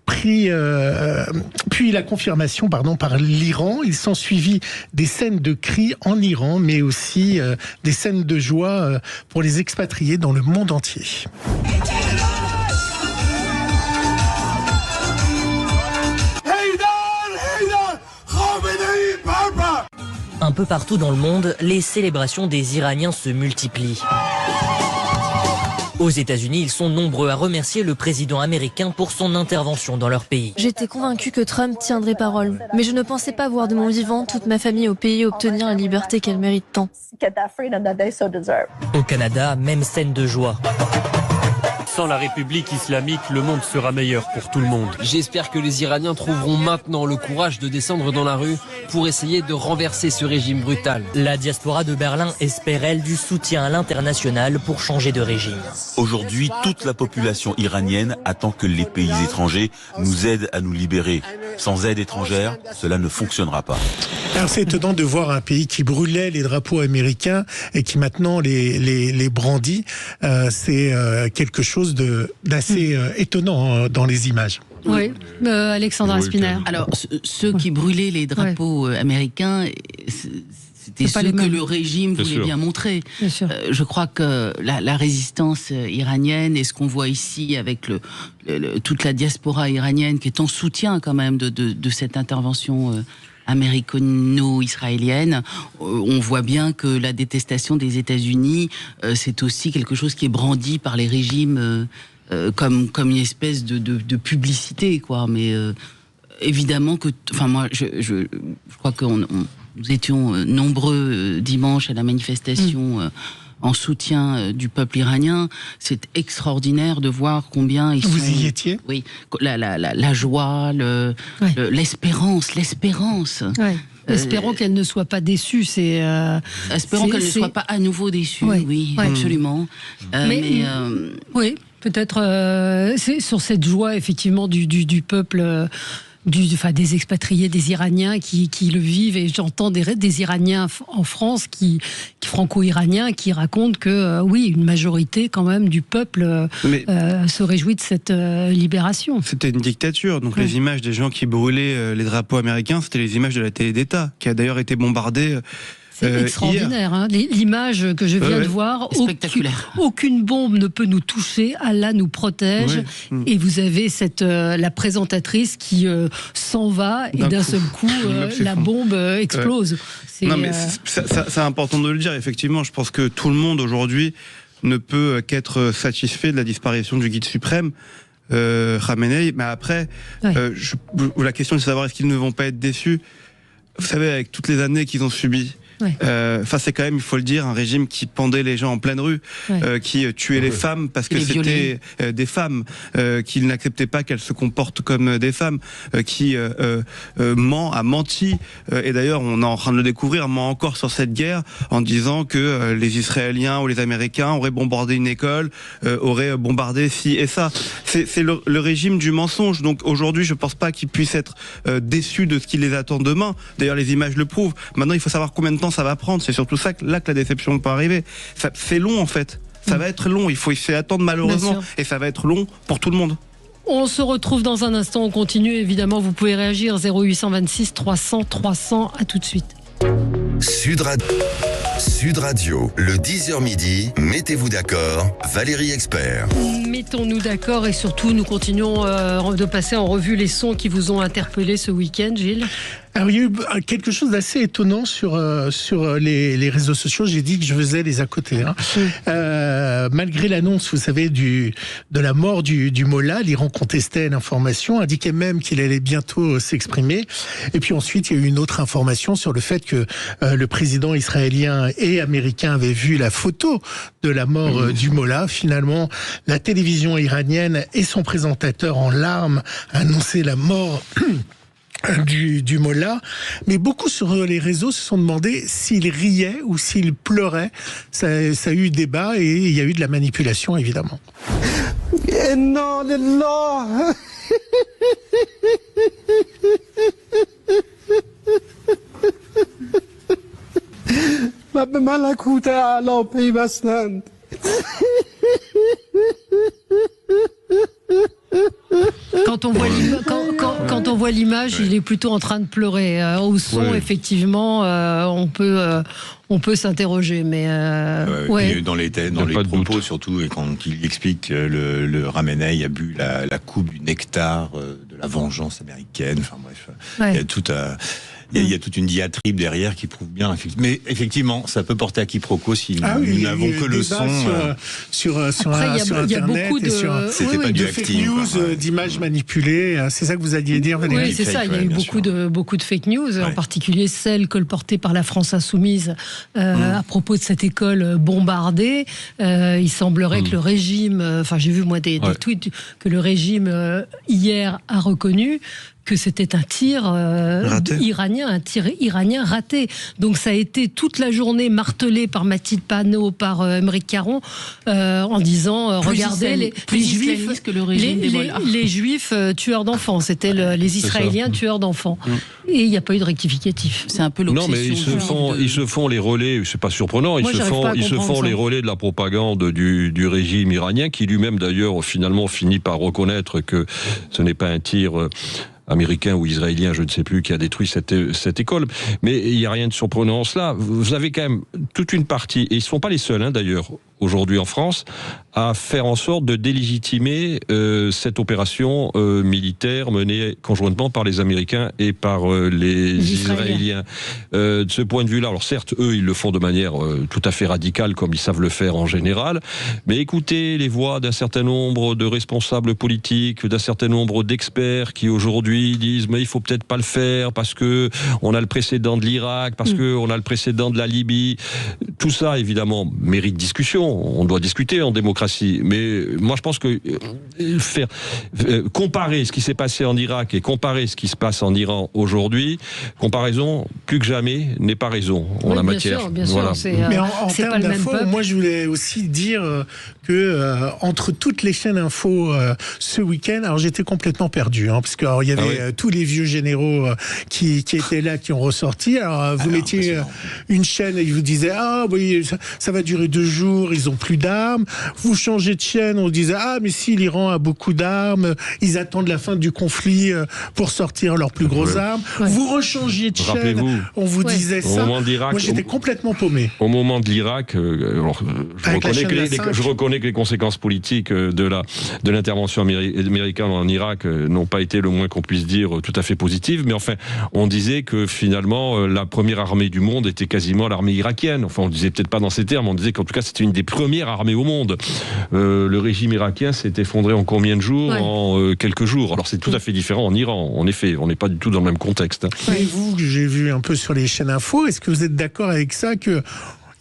Puis la confirmation par l'Iran. Il s'en suivit des scènes de cris en Iran, mais aussi des scènes de joie pour les expatriés dans le monde entier. Un peu partout dans le monde, les célébrations des Iraniens se multiplient. Aux États-Unis, ils sont nombreux à remercier le président américain pour son intervention dans leur pays. J'étais convaincue que Trump tiendrait parole, mais je ne pensais pas voir de mon vivant toute ma famille au pays obtenir la liberté qu'elle mérite tant. Au Canada, même scène de joie. Sans la République islamique, le monde sera meilleur pour tout le monde. J'espère que les Iraniens trouveront maintenant le courage de descendre dans la rue pour essayer de renverser ce régime brutal. La diaspora de Berlin espère, elle, du soutien à l'international pour changer de régime. Aujourd'hui, toute la population iranienne attend que les pays étrangers nous aident à nous libérer. Sans aide étrangère, cela ne fonctionnera pas. Alors c'est étonnant de voir un pays qui brûlait les drapeaux américains et qui maintenant les brandit. C'est quelque chose d'assez étonnant dans les images. Oui, Alexandra Spinner. Alors, ceux qui brûlaient les drapeaux américains, c'était ceux que le régime voulait bien montrer. Je crois que la résistance iranienne et ce qu'on voit ici avec toute la diaspora iranienne qui est en soutien quand même de cette intervention américano-israélienne, on voit bien que la détestation des États-Unis, c'est aussi quelque chose qui est brandi par les régimes comme une espèce de publicité, quoi. Mais évidemment que, enfin moi, je crois que nous étions nombreux dimanche à la manifestation en soutien du peuple iranien. C'est extraordinaire de voir combien ils Vous y étiez ? Oui, la joie, l'espérance. Ouais. Espérons qu'elle ne soit pas déçue. Espérons qu'elle ne soit pas à nouveau déçue. Oui, absolument. Oui, peut-être c'est sur cette joie effectivement du peuple. Des expatriés, des Iraniens qui le vivent, et j'entends des Iraniens en France qui franco-iraniens qui racontent que oui, une majorité quand même du peuple se réjouit de cette libération. C'était une dictature, donc les images des gens qui brûlaient les drapeaux américains, c'était les images de la télé d'État qui a d'ailleurs été bombardée. C'est extraordinaire, hein. L'image que je viens de voir, aucune bombe ne peut nous toucher, Allah nous protège, et vous avez la présentatrice qui s'en va, et d'un seul coup, la bombe explose. Non mais c'est important de le dire, effectivement, je pense que tout le monde aujourd'hui ne peut qu'être satisfait de la disparition du guide suprême, Khamenei, mais après, la question est de savoir est-ce qu'ils ne vont pas être déçus. Vous savez, avec toutes les années qu'ils ont subies, c'est quand même, il faut le dire, un régime qui pendait les gens en pleine rue, qui tuait les femmes parce que c'était des femmes, qui n'acceptait pas qu'elles se comportent comme des femmes, qui a menti, et d'ailleurs on est en train de le découvrir, ment encore sur cette guerre en disant que les Israéliens ou les Américains auraient bombardé une école, auraient bombardé ci et ça. C'est le régime du mensonge. Donc aujourd'hui, je pense pas qu'ils puissent être déçus de ce qui les attend demain. D'ailleurs, les images le prouvent. Maintenant, il faut savoir combien de temps ça va prendre. C'est surtout ça que la déception peut arriver. C'est long en fait. Ça va être long. Il faut attendre malheureusement. Et ça va être long pour tout le monde. On se retrouve dans un instant. On continue évidemment. Vous pouvez réagir 0826 300 300. À tout de suite. Sud Radio, le 10h midi, mettez-vous d'accord, Valérie Expert. Mettons-nous d'accord et surtout nous continuons de passer en revue les sons qui vous ont interpellé ce week-end, Gilles. Alors il y a eu quelque chose d'assez étonnant sur les réseaux sociaux. J'ai dit que je faisais les à côté. Malgré l'annonce, vous savez, de la mort du Mollah, l'Iran contestait l'information, indiquait même qu'il allait bientôt s'exprimer. Et puis ensuite, il y a eu une autre information sur le fait que le président israélien et américain avaient vu la photo de la mort du Mollah. Finalement, la télévision iranienne et son présentateur en larmes annonçaient la mort du Mollah, mais beaucoup sur les réseaux se sont demandé s'il riait ou s'il pleurait. Ça a eu débat et il y a eu de la manipulation, évidemment. Quand on voit l'image, il est plutôt en train de pleurer. Au son, effectivement, on peut s'interroger, mais dans les propos surtout, et quand il explique que le Khamenei a bu la coupe du nectar de la vengeance américaine. Enfin bref, il y a tout Il y a toute une diatribe derrière qui prouve bien. Mais effectivement, ça peut porter à quiproquo si nous n'avons que le son. Sur Après, il y a beaucoup de fake news, d'images manipulées. C'est ça que vous alliez dire, Valérie? Oui, c'est ça. Il y a eu beaucoup de fake news, en particulier celle colportée par la France Insoumise à propos de cette école bombardée. Il semblerait que le régime, j'ai vu moi des tweets que le régime hier a reconnu que c'était un tir iranien raté. Donc ça a été toute la journée martelé par Mathilde Panot, par Émeric Caron, en disant regardez les juifs tueurs d'enfants. C'était les Israéliens tueurs d'enfants. Et il n'y a pas eu de rectificatif. C'est un peu l'obsession. Non, mais ils se font les relais, c'est pas surprenant, ils se font les relais de la propagande du régime iranien, qui lui-même d'ailleurs finalement finit par reconnaître que ce n'est pas un tir américain ou israélien, je ne sais plus, qui a détruit cette école. Mais il n'y a rien de surprenant en cela. Vous avez quand même toute une partie, et ils ne sont pas les seuls d'ailleurs, aujourd'hui en France, à faire en sorte de délégitimer cette opération militaire menée conjointement par les Américains et par les Israéliens. De ce point de vue-là, alors certes, eux, ils le font de manière tout à fait radicale, comme ils savent le faire en général, mais écoutez les voix d'un certain nombre de responsables politiques, d'un certain nombre d'experts qui aujourd'hui disent mais il faut peut-être pas le faire parce que on a le précédent de l'Irak, parce que on a le précédent de la Libye. Tout ça, évidemment, mérite discussion. On doit discuter en démocratie. Mais moi, je pense que comparer ce qui s'est passé en Irak et comparer ce qui se passe en Iran aujourd'hui, comparaison plus que jamais n'est pas raison en la matière. Bien sûr, mais en termes d'infos, moi je voulais aussi dire que entre toutes les chaînes info ce week-end, alors j'étais complètement perdu, parce qu'il y avait tous les vieux généraux qui étaient là, qui ont ressorti. Alors vous mettiez une chaîne et ils vous disaient oui, ça va durer 2 jours, ils ont plus d'armes. Vous changez de chaîne, on disait mais si l'Iran a beaucoup d'armes, ils attendent la fin du conflit pour sortir leurs plus grosses armes. Vous rechangiez de chaîne, on vous disait ça. Moi j'étais complètement paumé. Au moment de l'Irak, je reconnais que les conséquences politiques de l'intervention américaine en Irak n'ont pas été, le moins qu'on puisse dire, tout à fait positives, mais enfin on disait que finalement la première armée du monde était quasiment l'armée irakienne. Enfin on disait peut-être pas dans ces termes, on disait qu'en tout cas c'était une des premières armées au monde. Le régime irakien s'est effondré en combien de jours? En quelques jours. Alors c'est tout à fait différent en Iran, en effet, on n'est pas du tout dans le même contexte. Et vous, j'ai vu un peu sur les chaînes info, est-ce que vous êtes d'accord avec ça que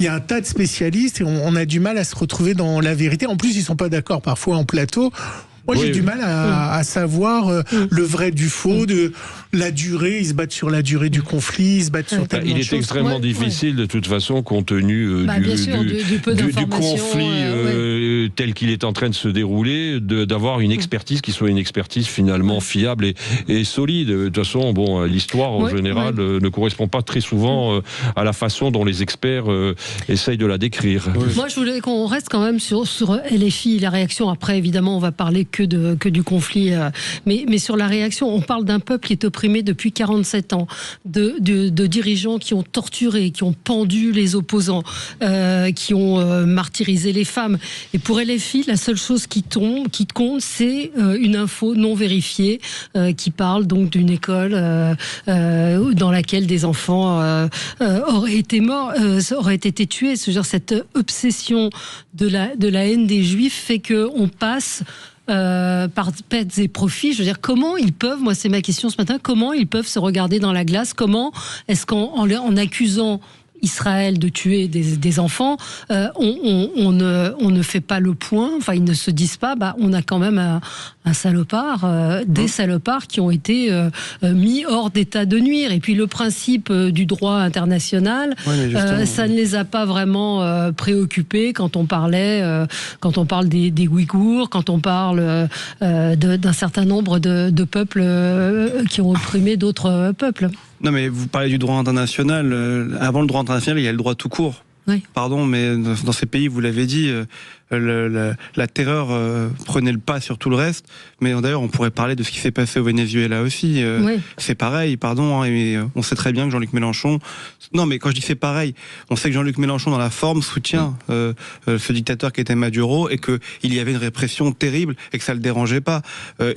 il y a un tas de spécialistes et on a du mal à se retrouver dans la vérité? En plus, ils sont pas d'accord parfois en plateau. Moi, j'ai du mal à savoir le vrai du faux, de la durée. Ils se battent sur la durée du conflit, ils se battent sur tellement de choses. Il est extrêmement difficile, de toute façon, compte tenu du conflit tel qu'il est en train de se dérouler, d'avoir une expertise qui soit une expertise finalement fiable et solide. De toute façon, l'histoire en général ne correspond pas très souvent à la façon dont les experts essayent de la décrire. Moi, je voulais qu'on reste quand même sur LFI, la réaction. Après, évidemment, on va parler que du conflit. Mais sur la réaction, on parle d'un peuple qui est opprimé depuis 47 ans, de dirigeants qui ont torturé, qui ont pendu les opposants, qui ont martyrisé les femmes. Et pour LFI, la seule chose qui compte, c'est une info non vérifiée qui parle donc d'une école dans laquelle des enfants auraient été morts, auraient été tués. C'est-à-dire cette obsession de la haine des Juifs fait qu'on passe par pertes et profits. Je veux dire, comment ils peuvent, moi c'est ma question ce matin, comment ils peuvent se regarder dans la glace? Comment est-ce qu'en accusant Israël de tuer des enfants, on ne fait pas le point, enfin ils ne se disent pas, on a quand même un salopard, des salopards qui ont été mis hors d'état de nuire. Et puis le principe du droit international, ça ne les a pas vraiment préoccupés quand on parle des Ouïghours, quand on parle d'un certain nombre de peuples qui ont opprimé d'autres peuples. Non, mais vous parlez du droit international. Avant le droit international, il y a le droit tout court. Oui. Pardon, mais dans ces pays, vous l'avez dit, la terreur prenait le pas sur tout le reste. Mais d'ailleurs, on pourrait parler de ce qui s'est passé au Venezuela aussi. Oui. C'est pareil, pardon, hein, mais on sait très bien que Jean-Luc Mélenchon... Non, mais quand je dis c'est pareil, on sait que Jean-Luc Mélenchon, dans la forme, soutient ce dictateur qui était Maduro et qu'il y avait une répression terrible et que ça le dérangeait pas.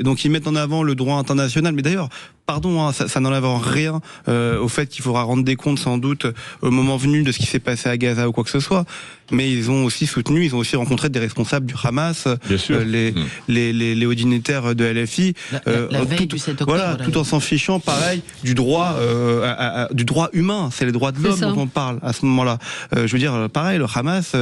Donc ils mettent en avant le droit international. Mais d'ailleurs, pardon, hein, ça n'enlève en rien au fait qu'il faudra rendre des comptes sans doute au moment venu de ce qui s'est passé à Gaza ou quoi que ce soit. Mais ils ont aussi rencontré des responsables du Hamas, les hauts dignitaires de LFI, la veille du 7 octobre. Voilà, tout en s'en fichant, pareil, du droit humain. C'est les droits de l'homme dont on parle à ce moment-là. Je veux dire, pareil, le Hamas,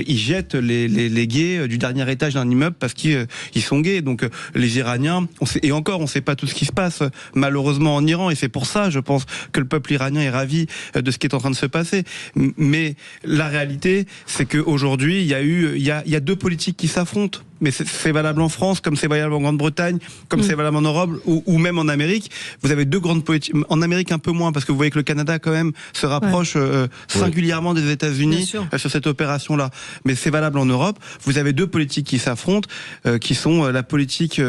ils jettent les gays du dernier étage d'un immeuble parce qu'ils sont gays. Donc les Iraniens, on ne sait pas tout ce qui se passe malheureusement en Iran, et c'est pour ça, je pense, que le peuple iranien est ravi de ce qui est en train de se passer. Mais la réalité, c'est qu'aujourd'hui, il y a deux politiques qui s'affrontent. Mais c'est valable en France, comme c'est valable en Grande-Bretagne, comme c'est valable en Europe, ou même en Amérique. Vous avez deux grandes politiques. En Amérique, un peu moins, parce que vous voyez que le Canada, quand même, se rapproche singulièrement des États-Unis sur cette opération-là. Mais c'est valable en Europe. Vous avez deux politiques qui s'affrontent, qui sont la politique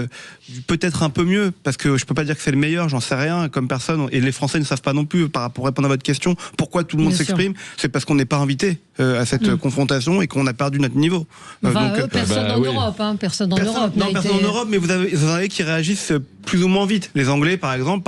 peut-être un peu mieux, parce que je peux pas dire que c'est le meilleur, j'en sais rien, comme personne, et les Français ne savent pas non plus, pour répondre à votre question, pourquoi tout le monde s'exprime. C'est parce qu'on n'est pas invité à cette confrontation et qu'on a perdu notre niveau. Personne en Europe. Personne en Europe. Non, personne en Europe, mais vous en avez qui réagissent plus ou moins vite. Les Anglais, par exemple,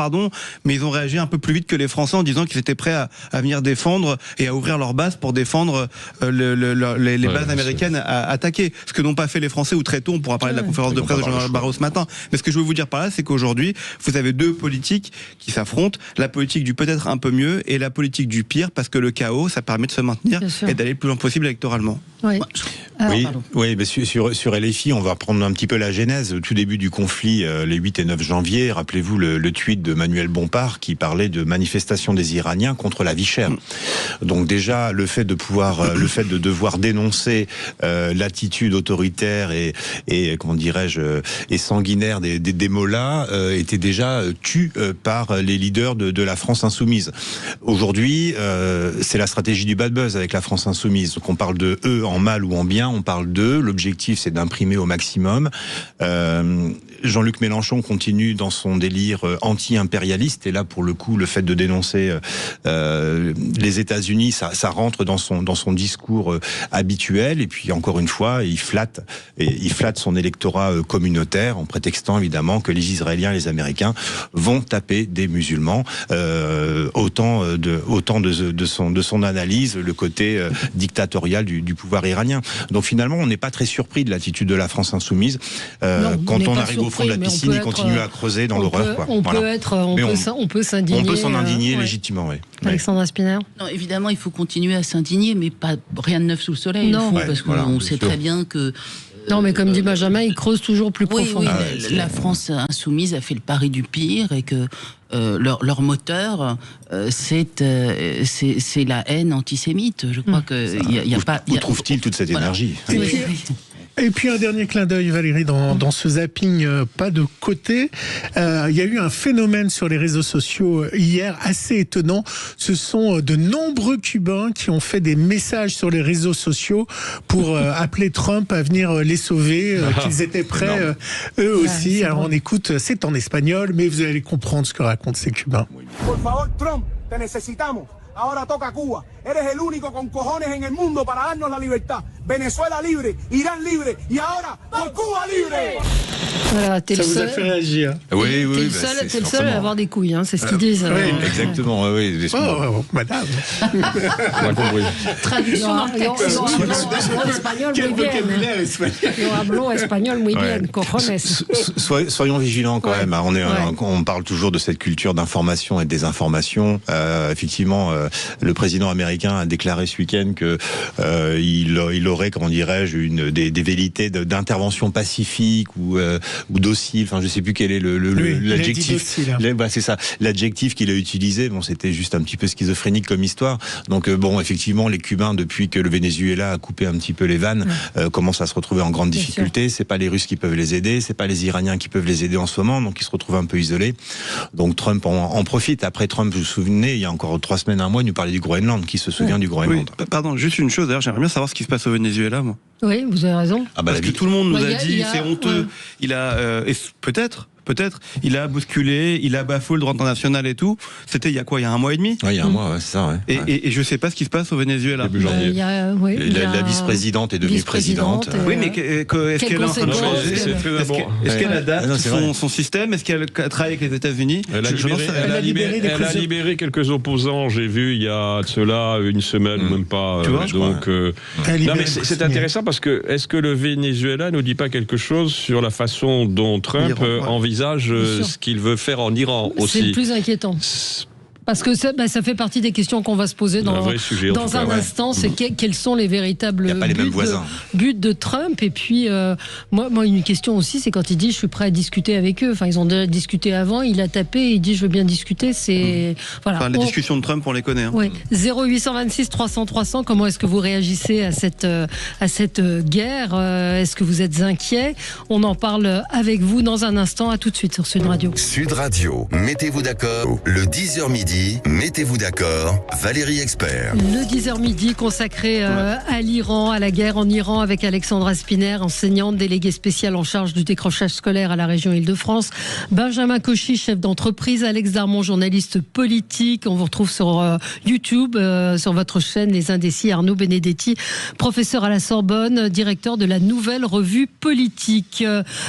mais ils ont réagi un peu plus vite que les Français en disant qu'ils étaient prêts à venir défendre et à ouvrir leurs bases pour défendre les bases américaines à attaquer. Ce que n'ont pas fait les Français, ou très tôt, on pourra parler de la conférence de presse de Jean-Noël Barrot ce matin. Mais ce que je veux vous dire par là, c'est qu'aujourd'hui, vous avez deux politiques qui s'affrontent. La politique du peut-être un peu mieux et la politique du pire, parce que le chaos, ça permet de se maintenir et d'aller le plus loin possible électoralement. Oui. Mais sur LFI, on va prendre un petit peu la genèse. Au tout début du conflit, les 8 et 9 janvier, rappelez-vous le tweet de Manuel Bompard qui parlait de manifestation des Iraniens contre la vie chère. Donc déjà, le fait de devoir dénoncer l'attitude autoritaire et comment dirais-je, et sanguinaire des mollahs était déjà tu par les leaders de la France insoumise. Aujourd'hui, c'est la stratégie du bad buzz avec la France insoumise. Donc on parle de eux en mal ou en bien, on parle d'eux. L'objectif, c'est d'imprimer au maximum. Jean-Luc Mélenchon continue dans son délire anti-impérialiste, et là, pour le coup, le fait de dénoncer les États-Unis, ça rentre dans son discours habituel. Et puis, encore une fois, il flatte son électorat communautaire en prétextant évidemment que les Israéliens et les Américains vont taper des musulmans. Autant de son analyse, le côté dictatorial du pouvoir iranien. Donc finalement, on n'est pas très surpris de l'attitude de la France insoumise. Quand on arrive au fond de la piscine, il continue à creuser dans l'horreur. On peut s'indigner. On peut s'en indigner légitimement, oui. Alexandra Spinner. Non, évidemment, il faut continuer à s'indigner, mais pas rien de neuf sous le soleil. Non, parce qu'on sait très bien que. Non, mais comme dit Benjamin, il creuse toujours plus profond. Oui, la France insoumise a fait le pari du pire, et que leur moteur, c'est la haine antisémite. Je crois qu'il n'y a pas. Où trouve-t-il toute cette énergie? Et puis un dernier clin d'œil, Valérie, dans ce zapping pas de côté. Il y a eu un phénomène sur les réseaux sociaux hier assez étonnant. Ce sont de nombreux Cubains qui ont fait des messages sur les réseaux sociaux pour appeler Trump à venir les sauver, qu'ils étaient prêts eux aussi. Alors on écoute, c'est en espagnol, mais vous allez comprendre ce que racontent ces Cubains. Por favor, Trump, te necesitamos. Ahora toca Cuba. Eres el único con cojones en el mundo para darnos la libertad. Venezuela libre, Irán libre y ahora por Cuba libre. Voilà, ça vous a fait réagir. Oui, t'es le seul à avoir des couilles, hein, c'est ce qu'ils disent. Oui, exactement, oui. Madame. On a compris. Traduction en espagnol muy bien. Yo hablo espagnol muy bien, cojones. Soyons vigilants quand même. On parle toujours de cette culture d'information et de désinformation. Effectivement, le président américain a déclaré ce week-end que il aurait, comment dirais-je, des velléités d'intervention pacifique ou docile. Enfin, je sais plus quel est l'adjectif. C'est ça. L'adjectif qu'il a utilisé, c'était juste un petit peu schizophrénique comme histoire. Donc effectivement, les Cubains, depuis que le Venezuela a coupé un petit peu les vannes, commencent à se retrouver en grande difficulté. C'est pas les Russes qui peuvent les aider, c'est pas les Iraniens qui peuvent les aider en ce moment, donc ils se retrouvent un peu isolés. Donc Trump en profite. Après Trump, vous vous souvenez, il y a encore 3 semaines, un mois, il nous parlait du Groenland. Qui se souvient du Groenland? Oui, pardon, juste une chose, d'ailleurs, j'aimerais bien savoir ce qui se passe au Venezuela, moi. Oui, vous avez raison. Parce que tout le monde nous a dit, c'est honteux. Il a, peut-être, il a bousculé, il a bafoué le droit international et tout. C'était il y a quoi, il y a un mois et demi? Oui, il y a un mois, c'est ça, ouais. Et je sais pas ce qui se passe au Venezuela. Début janvier. La vice-présidente est devenue présidente. Oui, mais est-ce qu'elle est en train de changer? Est-ce qu'elle adapte son système? Est-ce qu'elle travaille avec les États-Unis? Elle a libéré quelques opposants, j'ai vu il y a de cela une semaine, même pas. Donc, non, mais c'est intéressant parce que est-ce que le Venezuela nous dit pas quelque chose sur la façon dont Trump envisage ce qu'il veut faire en Iran aussi? C'est le plus inquiétant. Parce que ça fait partie des questions qu'on va se poser dans un instant. C'est quels sont les véritables buts de Trump. Et puis, moi, une question aussi, c'est quand il dit je suis prêt à discuter avec eux. Enfin, ils ont déjà discuté avant. Il a tapé, il dit je veux bien discuter. C'est voilà. Enfin, les discussions de Trump, on les connaît. Hein. Oui. 0826 300 300. Comment est-ce que vous réagissez à cette guerre? Est-ce que vous êtes inquiet? On en parle avec vous dans un instant. À tout de suite sur Sud Radio. Sud Radio. Mettez-vous d'accord. Le 10h midi. Mettez-vous d'accord, Valérie Expert. Le 10h midi consacré à l'Iran, à la guerre en Iran avec Alexandra Spiner, enseignante déléguée spéciale en charge du décrochage scolaire à la région Île-de-France. Benjamin Cauchy, chef d'entreprise. Alex Darmon, journaliste politique. On vous retrouve sur YouTube, sur votre chaîne Les Indécis. Arnaud Benedetti, professeur à la Sorbonne, directeur de la Nouvelle Revue Politique.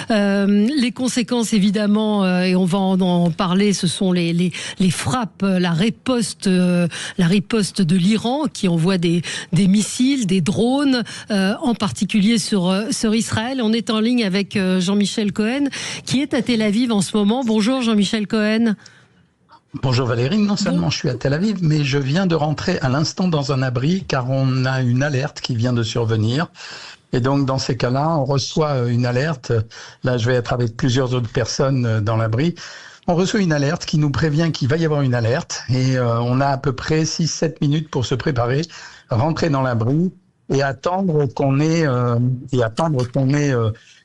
Les conséquences, évidemment, et on va en parler, ce sont les frappes, la riposte de l'Iran qui envoie des missiles, des drones, en particulier sur Israël. On est en ligne avec Jean-Michel Cohen qui est à Tel Aviv en ce moment. Bonjour Jean-Michel Cohen. Bonjour Valérie, non seulement je suis à Tel Aviv, mais je viens de rentrer à l'instant dans un abri car on a une alerte qui vient de survenir. Et donc dans ces cas-là, on reçoit une alerte. Là, je vais être avec plusieurs autres personnes dans l'abri. On reçoit une alerte qui nous prévient qu'il va y avoir une alerte et on a à peu près 6-7 minutes pour se préparer, rentrer dans l'abri et attendre qu'on ait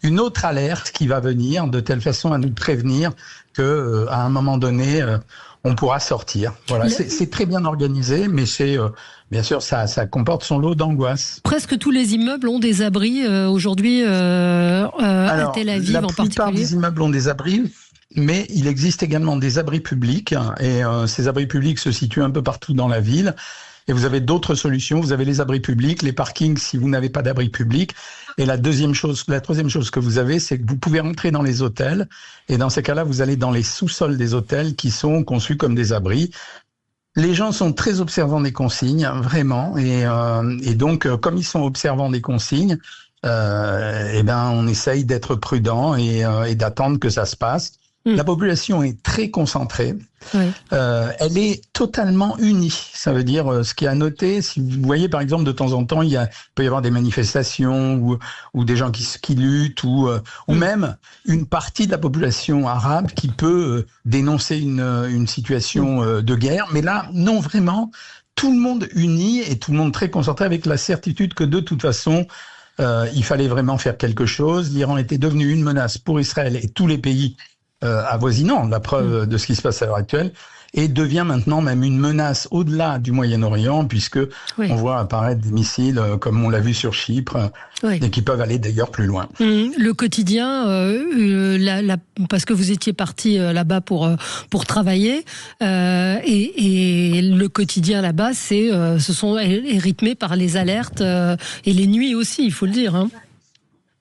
une autre alerte qui va venir de telle façon à nous prévenir que à un moment donné on pourra sortir. Voilà, c'est très bien organisé, mais c'est bien sûr ça comporte son lot d'angoisse. Presque tous les immeubles ont des abris aujourd'hui à Tel Aviv en particulier. La plupart des immeubles ont des abris. Mais il existe également des abris publics et ces abris publics se situent un peu partout dans la ville. Et vous avez d'autres solutions. Vous avez les abris publics, les parkings si vous n'avez pas d'abri public. Et la troisième chose que vous avez, c'est que vous pouvez rentrer dans les hôtels. Et dans ces cas-là, vous allez dans les sous-sols des hôtels qui sont conçus comme des abris. Les gens sont très observants des consignes, vraiment. Et donc, comme ils sont observants des consignes, on essaye d'être prudent et d'attendre que ça se passe. La population est très concentrée. Oui. Elle est totalement unie. Ça veut dire, ce qui est à noter, si vous voyez par exemple de temps en temps, il peut y avoir des manifestations ou des gens qui luttent ou même une partie de la population arabe qui peut dénoncer une situation de guerre. Mais là, non, vraiment, tout le monde uni et tout le monde très concentré avec la certitude que de toute façon, il fallait vraiment faire quelque chose. L'Iran était devenu une menace pour Israël et tous les pays avoisinant, la preuve de ce qui se passe à l'heure actuelle, et devient maintenant même une menace au-delà du Moyen-Orient, puisque on voit apparaître des missiles, comme on l'a vu sur Chypre, et qui peuvent aller d'ailleurs plus loin. Le quotidien, parce que vous étiez parti là-bas pour travailler, et le quotidien là-bas, est rythmé par les alertes, et les nuits aussi, il faut le dire, hein.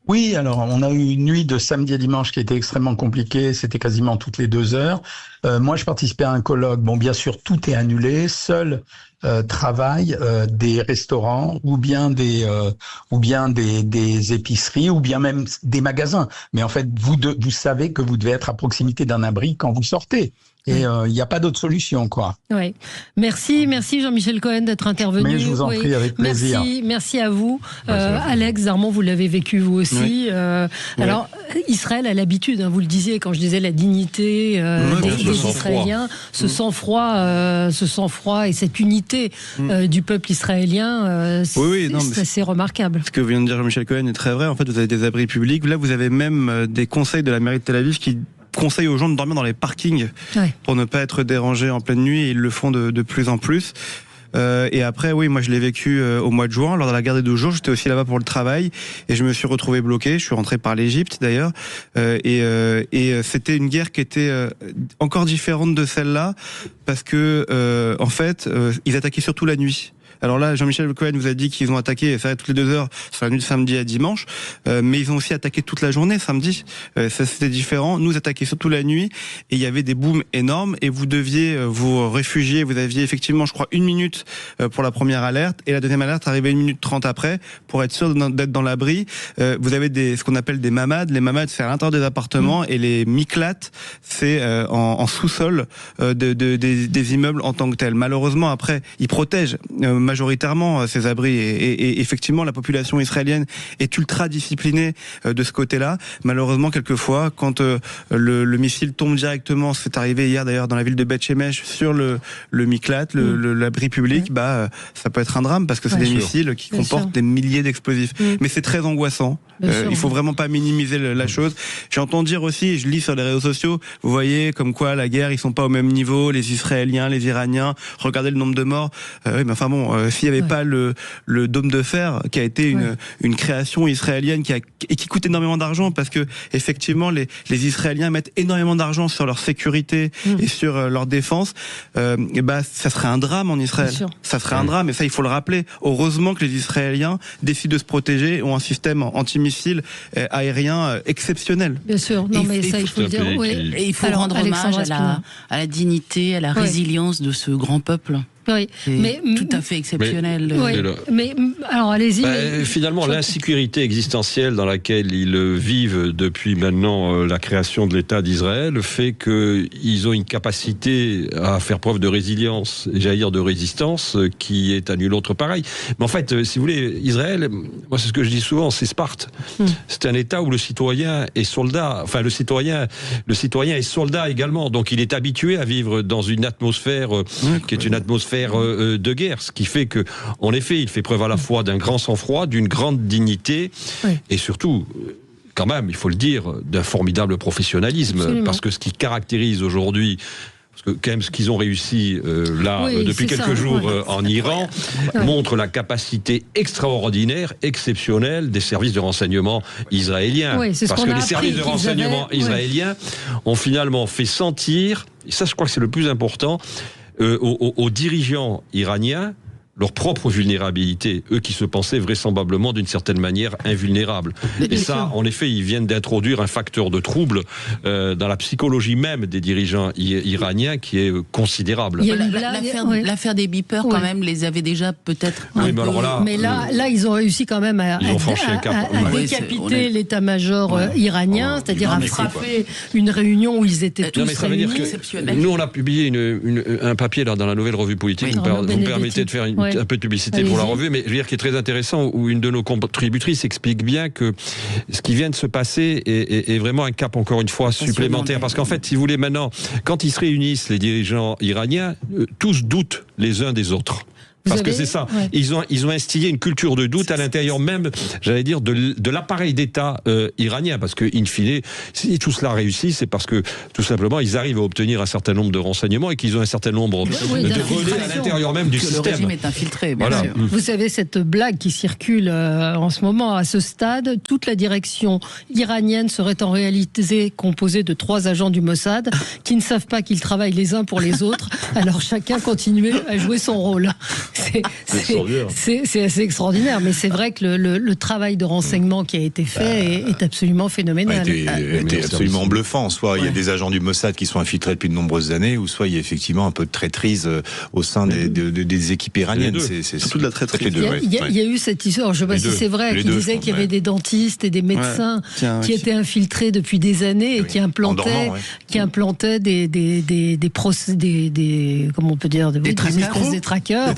Oui, alors on a eu une nuit de samedi à dimanche qui était extrêmement compliquée, c'était quasiment toutes les 2 heures. Moi, je participais à un colloque. Bon, bien sûr, tout est annulé. Seul travail des restaurants ou bien des épiceries ou bien même des magasins. Mais en fait, vous savez que vous devez être à proximité d'un abri quand vous sortez. Et il n'y a pas d'autre solution, quoi. Oui. Merci Jean-Michel Cohen d'être intervenu. Mais je vous en prie, avec plaisir. Merci à vous. Alex Darmon, vous l'avez vécu vous aussi. Alors, Israël a l'habitude, vous le disiez, quand je disais la dignité des Israéliens, ce sang-froid et cette unité du peuple israélien, c'est assez remarquable. Ce que vient de dire Jean-Michel Cohen est très vrai. En fait, vous avez des abris publics. Là, vous avez même des conseils de la mairie de Tel Aviv qui conseille aux gens de dormir dans les parkings pour ne pas être dérangés en pleine nuit, et ils le font de plus en plus. Et après, oui, moi je l'ai vécu au mois de juin, lors de la guerre des 12 jours. J'étais aussi là-bas pour le travail et je me suis retrouvé bloqué. Je suis rentré par l'Égypte d'ailleurs. Et c'était une guerre qui était encore différente de celle-là parce que, en fait, ils attaquaient surtout la nuit. Alors là, Jean-Michel Cohen vous a dit qu'ils ont attaqué ça toutes les 2 heures sur la nuit de samedi à dimanche, mais ils ont aussi attaqué toute la journée samedi. Ça c'était différent. Nous attaquaient surtout la nuit et il y avait des booms énormes et vous deviez vous réfugier. Vous aviez effectivement, je crois, 1 minute pour la première alerte et la deuxième alerte arrivait 1 minute 30 après pour être sûr d'être dans l'abri. Vous avez ce qu'on appelle des mamades. Les mamades, c'est à l'intérieur des appartements et les miklates, c'est en sous-sol des immeubles en tant que tels. Malheureusement, après, ils protègent majoritairement ces abris et effectivement la population israélienne est ultra disciplinée de ce côté-là. Malheureusement, quelquefois, quand le missile tombe directement, c'est arrivé hier d'ailleurs dans la ville de Beth Shemesh sur le miklat, l'abri public, ça peut être un drame parce que c'est des missiles qui comportent des milliers d'explosifs. Mais c'est très angoissant. Il faut vraiment pas minimiser la chose. J'entends dire aussi, je lis sur les réseaux sociaux, vous voyez comme quoi la guerre, ils sont pas au même niveau, les Israéliens, les Iraniens. Regardez le nombre de morts. Oui, mais enfin bon. S'il n'y avait pas le dôme de fer qui a été une création israélienne et qui coûte énormément d'argent parce que effectivement les Israéliens mettent énormément d'argent sur leur sécurité et sur leur défense, ça serait un drame en Israël. Ça serait un drame et ça il faut le rappeler. Heureusement que les Israéliens décident de se protéger, ont un système antimissile aérien exceptionnel. Bien sûr, non mais ça il faut le dire. Et il faut rendre hommage à la dignité, à la résilience de ce grand peuple. Oui, mais tout à fait exceptionnel. Mais alors allez-y. Finalement, l'insécurité existentielle dans laquelle ils vivent depuis maintenant la création de l'État d'Israël fait qu'ils ont une capacité à faire preuve de résilience, j'allais dire de résistance, qui est à nul autre pareil. Mais en fait, si vous voulez, Israël, moi c'est ce que je dis souvent, c'est Sparte. C'est un État où le citoyen est soldat. Enfin, le citoyen est soldat également. Donc, il est habitué à vivre dans une atmosphère qui est une atmosphère de guerre, ce qui fait que, en effet, il fait preuve à la fois d'un grand sang-froid, d'une grande dignité, et surtout, quand même, il faut le dire, d'un formidable professionnalisme. Absolument. Parce que ce qui caractérise aujourd'hui, parce que quand même ce qu'ils ont réussi depuis quelques jours en Iran, montre la capacité extraordinaire, exceptionnelle des services de renseignement israéliens. Parce que les services de renseignement israéliens ont finalement fait sentir, et ça je crois que c'est le plus important, aux dirigeants iraniens leur propre vulnérabilité, eux qui se pensaient vraisemblablement d'une certaine manière invulnérables. Et ça, en effet, ils viennent d'introduire un facteur de trouble dans la psychologie même des dirigeants iraniens qui est considérable. L'affaire des beepers, quand même, les avait déjà peut-être... Mais là, ils ont réussi quand même à décapiter l'état-major iranien, c'est-à-dire à frapper une réunion où ils étaient tous réunis. Nous, on a publié un papier là, dans la Nouvelle Revue Politique, vous me permettez de faire un peu de publicité pour la revue, mais je veux dire qui est très intéressant, où une de nos contributrices explique bien que ce qui vient de se passer est vraiment un cap, encore une fois, supplémentaire. Parce qu'en fait, si vous voulez, maintenant, quand ils se réunissent, les dirigeants iraniens, tous doutent les uns des autres. Parce que c'est ça. Ils ont instillé une culture de doute à l'intérieur même, j'allais dire, de l'appareil d'État iranien. Parce que, in fine, si tout cela réussit, c'est parce que, tout simplement, ils arrivent à obtenir un certain nombre de renseignements et qu'ils ont un certain nombre de relais à l'intérieur même du système. Le régime est infiltré, bien sûr. Vous savez, cette blague qui circule en ce moment, à ce stade, toute la direction iranienne serait en réalité composée de 3 agents du Mossad qui ne savent pas qu'ils travaillent les uns pour les autres. Alors chacun continue à jouer son rôle. C'est assez extraordinaire, mais c'est vrai que le travail de renseignement qui a été fait est absolument phénoménal. Était absolument bluffant. Soit il y a des agents du Mossad qui sont infiltrés depuis de nombreuses années, ou soit il y a effectivement un peu de traîtrise au sein des équipes iraniennes. C'est surtout de la traîtrise. Il y a eu cette histoire, je ne sais pas si c'est vrai, qui disait qu'il y avait des dentistes et des médecins qui étaient infiltrés depuis des années et qui implantaient des comment on peut dire, des trackers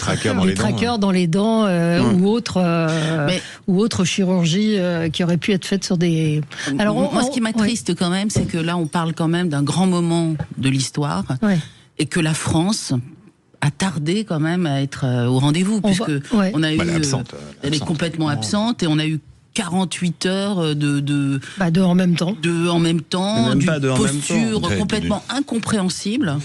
dans les dents ou autre chirurgie qui aurait pu être faite sur des... Alors, moi, ce qui m'attriste quand même, c'est que là, on parle quand même d'un grand moment de l'histoire et que la France a tardé quand même à être au rendez-vous, puisque on a eu... absente. Elle est complètement absente et on a eu 48 heures de en même temps, d'une posture complètement incompréhensible,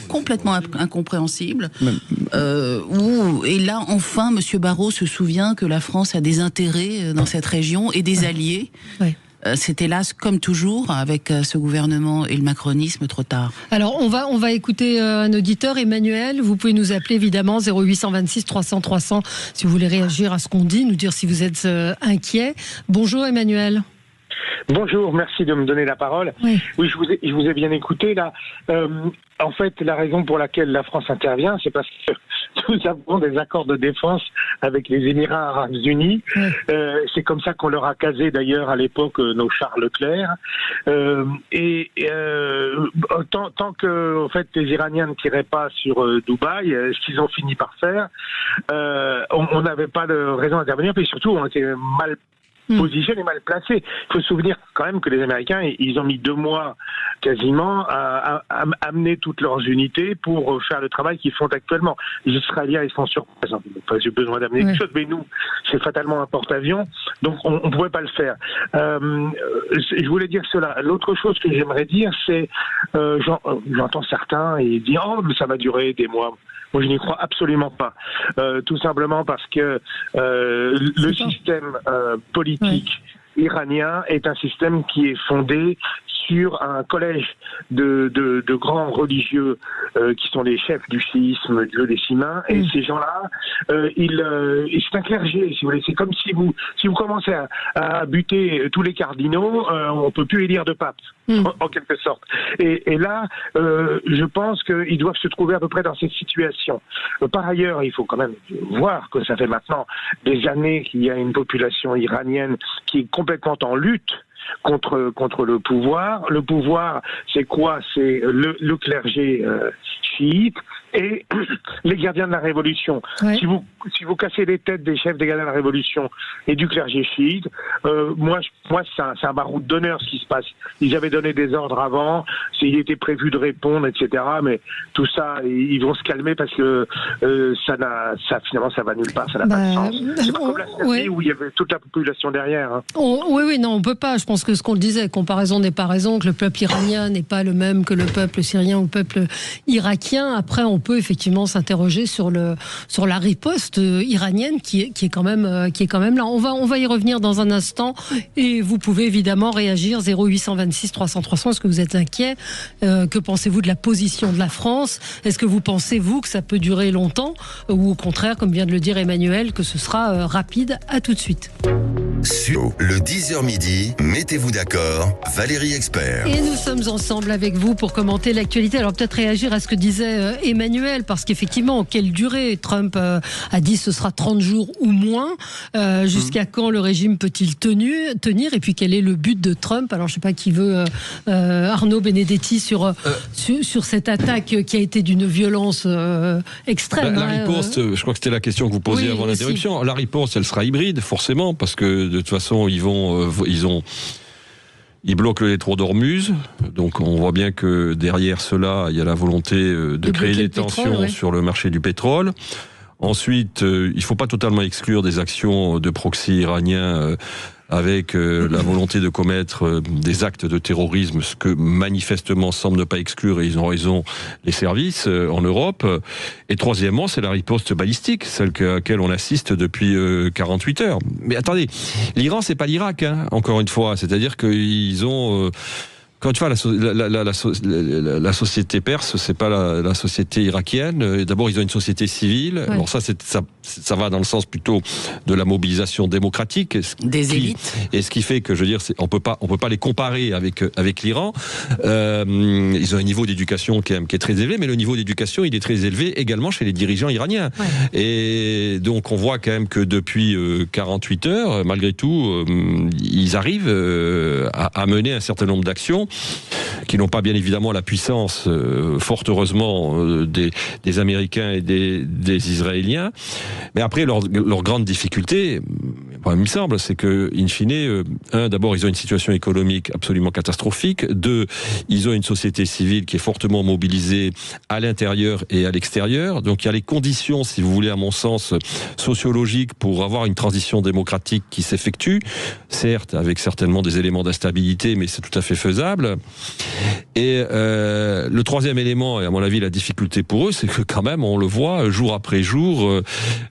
et là enfin Monsieur Barrot se souvient que la France a des intérêts dans cette région et des alliés. Oui. C'est hélas, comme toujours, avec ce gouvernement et le macronisme, trop tard. Alors, on va écouter un auditeur, Emmanuel. Vous pouvez nous appeler, évidemment, 0826 300 300, si vous voulez réagir à ce qu'on dit, nous dire si vous êtes inquiet. Bonjour, Emmanuel. Bonjour, merci de me donner la parole. Oui, je vous ai bien écouté, là. En fait, la raison pour laquelle la France intervient, c'est parce que nous avons des accords de défense avec les Émirats Arabes Unis. C'est comme ça qu'on leur a casé, d'ailleurs, à l'époque, nos chars Leclerc. Tant que, en fait, les Iraniens ne tiraient pas sur Dubaï, ce qu'ils ont fini par faire, on n'avait pas de raison d'intervenir, puis surtout, on était mal positionné, mal placé. Il faut se souvenir quand même que les Américains, ils ont mis 2 mois quasiment à amener toutes leurs unités pour faire le travail qu'ils font actuellement. Les Israéliens, ils sont sur place. Ils n'ont pas eu besoin d'amener quelque chose, mais nous, c'est fatalement un porte-avions, donc on ne pouvait pas le faire. Je voulais dire cela. L'autre chose que j'aimerais dire, c'est j'entends certains et disent « Oh, mais ça va durer des mois ». Moi, je n'y crois absolument pas. Tout simplement parce que le système politique iranien est un système qui est fondé sur un collège de grands religieux qui sont les chefs du chiisme, Dieu des 6 mains, et ces gens-là, c'est un clergé, si vous voulez. C'est comme si vous commencez à buter tous les cardinaux, on peut plus élire de pape, en quelque sorte. Et là, je pense qu'ils doivent se trouver à peu près dans cette situation. Par ailleurs, il faut quand même voir que ça fait maintenant des années qu'il y a une population iranienne qui est complètement en lutte contre le pouvoir. Le pouvoir, c'est quoi? C'est le clergé chiite et les gardiens de la Révolution. Si vous cassez les têtes des chefs des gardiens de la Révolution et du clergé chiite, moi c'est un baroud d'honneur ce qui se passe. Ils avaient donné des ordres avant, il était prévu de répondre, etc. Mais tout ça, ils vont se calmer parce que finalement ça va nulle part, ça n'a pas de sens. C'est pas comme la Syrie où il y avait toute la population derrière. Hein. Oui, non, on peut pas. Je pense que ce qu'on le disait, comparaison n'est pas raison, que le peuple iranien n'est pas le même que le peuple syrien ou le peuple irakien. Après, on peut effectivement s'interroger sur la riposte iranienne qui est quand même là. On va y revenir dans un instant et vous pouvez évidemment réagir 0826 300 300. Est-ce que vous êtes inquiet? Que pensez-vous de la position de la France? Est-ce que vous pensez, vous, que ça peut durer longtemps ou au contraire, comme vient de le dire Emmanuel, que ce sera rapide? À tout de suite. Sur le 10h midi, mettez-vous d'accord, Valérie Expert. Et nous sommes ensemble avec vous pour commenter l'actualité. Alors peut-être réagir à ce que disait Emmanuel, parce qu'effectivement, quelle durée? Trump a dit ce sera 30 jours ou moins. Jusqu'à quand le régime peut-il tenir? Et puis quel est le but de Trump? Alors je ne sais pas qui veut Arnaud Benedetti sur cette attaque qui a été d'une violence extrême. La riposte, je crois que c'était la question que vous posiez avant l'interruption. La riposte, elle sera hybride, forcément, parce que de toute façon, ils bloquent les trous d'Ormuz, donc on voit bien que derrière cela, il y a la volonté de créer des tensions sur le marché du pétrole. Ensuite, il ne faut pas totalement exclure des actions de proxy iraniens avec la volonté de commettre des actes de terrorisme, ce que manifestement semble ne pas exclure, et ils ont raison, les services en Europe. Et troisièmement, c'est la riposte balistique, celle à laquelle on assiste depuis 48 heures. Mais attendez, l'Iran, c'est pas l'Irak, hein, encore une fois. C'est-à-dire qu'ils ont... Quand tu vois la société perse, c'est pas la société irakienne. D'abord, ils ont une société civile. Ouais. Bon, ça va dans le sens plutôt de la mobilisation démocratique. Des élites. Et ce qui fait que, je veux dire, on peut pas les comparer avec l'Iran. Ils ont un niveau d'éducation qui est très élevé, mais le niveau d'éducation, il est très élevé également chez les dirigeants iraniens. Ouais. Et donc, on voit quand même que depuis 48 heures, malgré tout, ils arrivent à mener un certain nombre d'actions qui n'ont pas bien évidemment la puissance, fort heureusement, des Américains et des Israéliens. Mais après, leur grande difficulté, il me semble, c'est que, in fine, d'abord, ils ont une situation économique absolument catastrophique. 2, ils ont une société civile qui est fortement mobilisée à l'intérieur et à l'extérieur. Donc, il y a les conditions, si vous voulez, à mon sens, sociologiques pour avoir une transition démocratique qui s'effectue. Certes, avec certainement des éléments d'instabilité, mais c'est tout à fait faisable. Et le troisième élément, et à mon avis, la difficulté pour eux, c'est que quand même, on le voit jour après jour,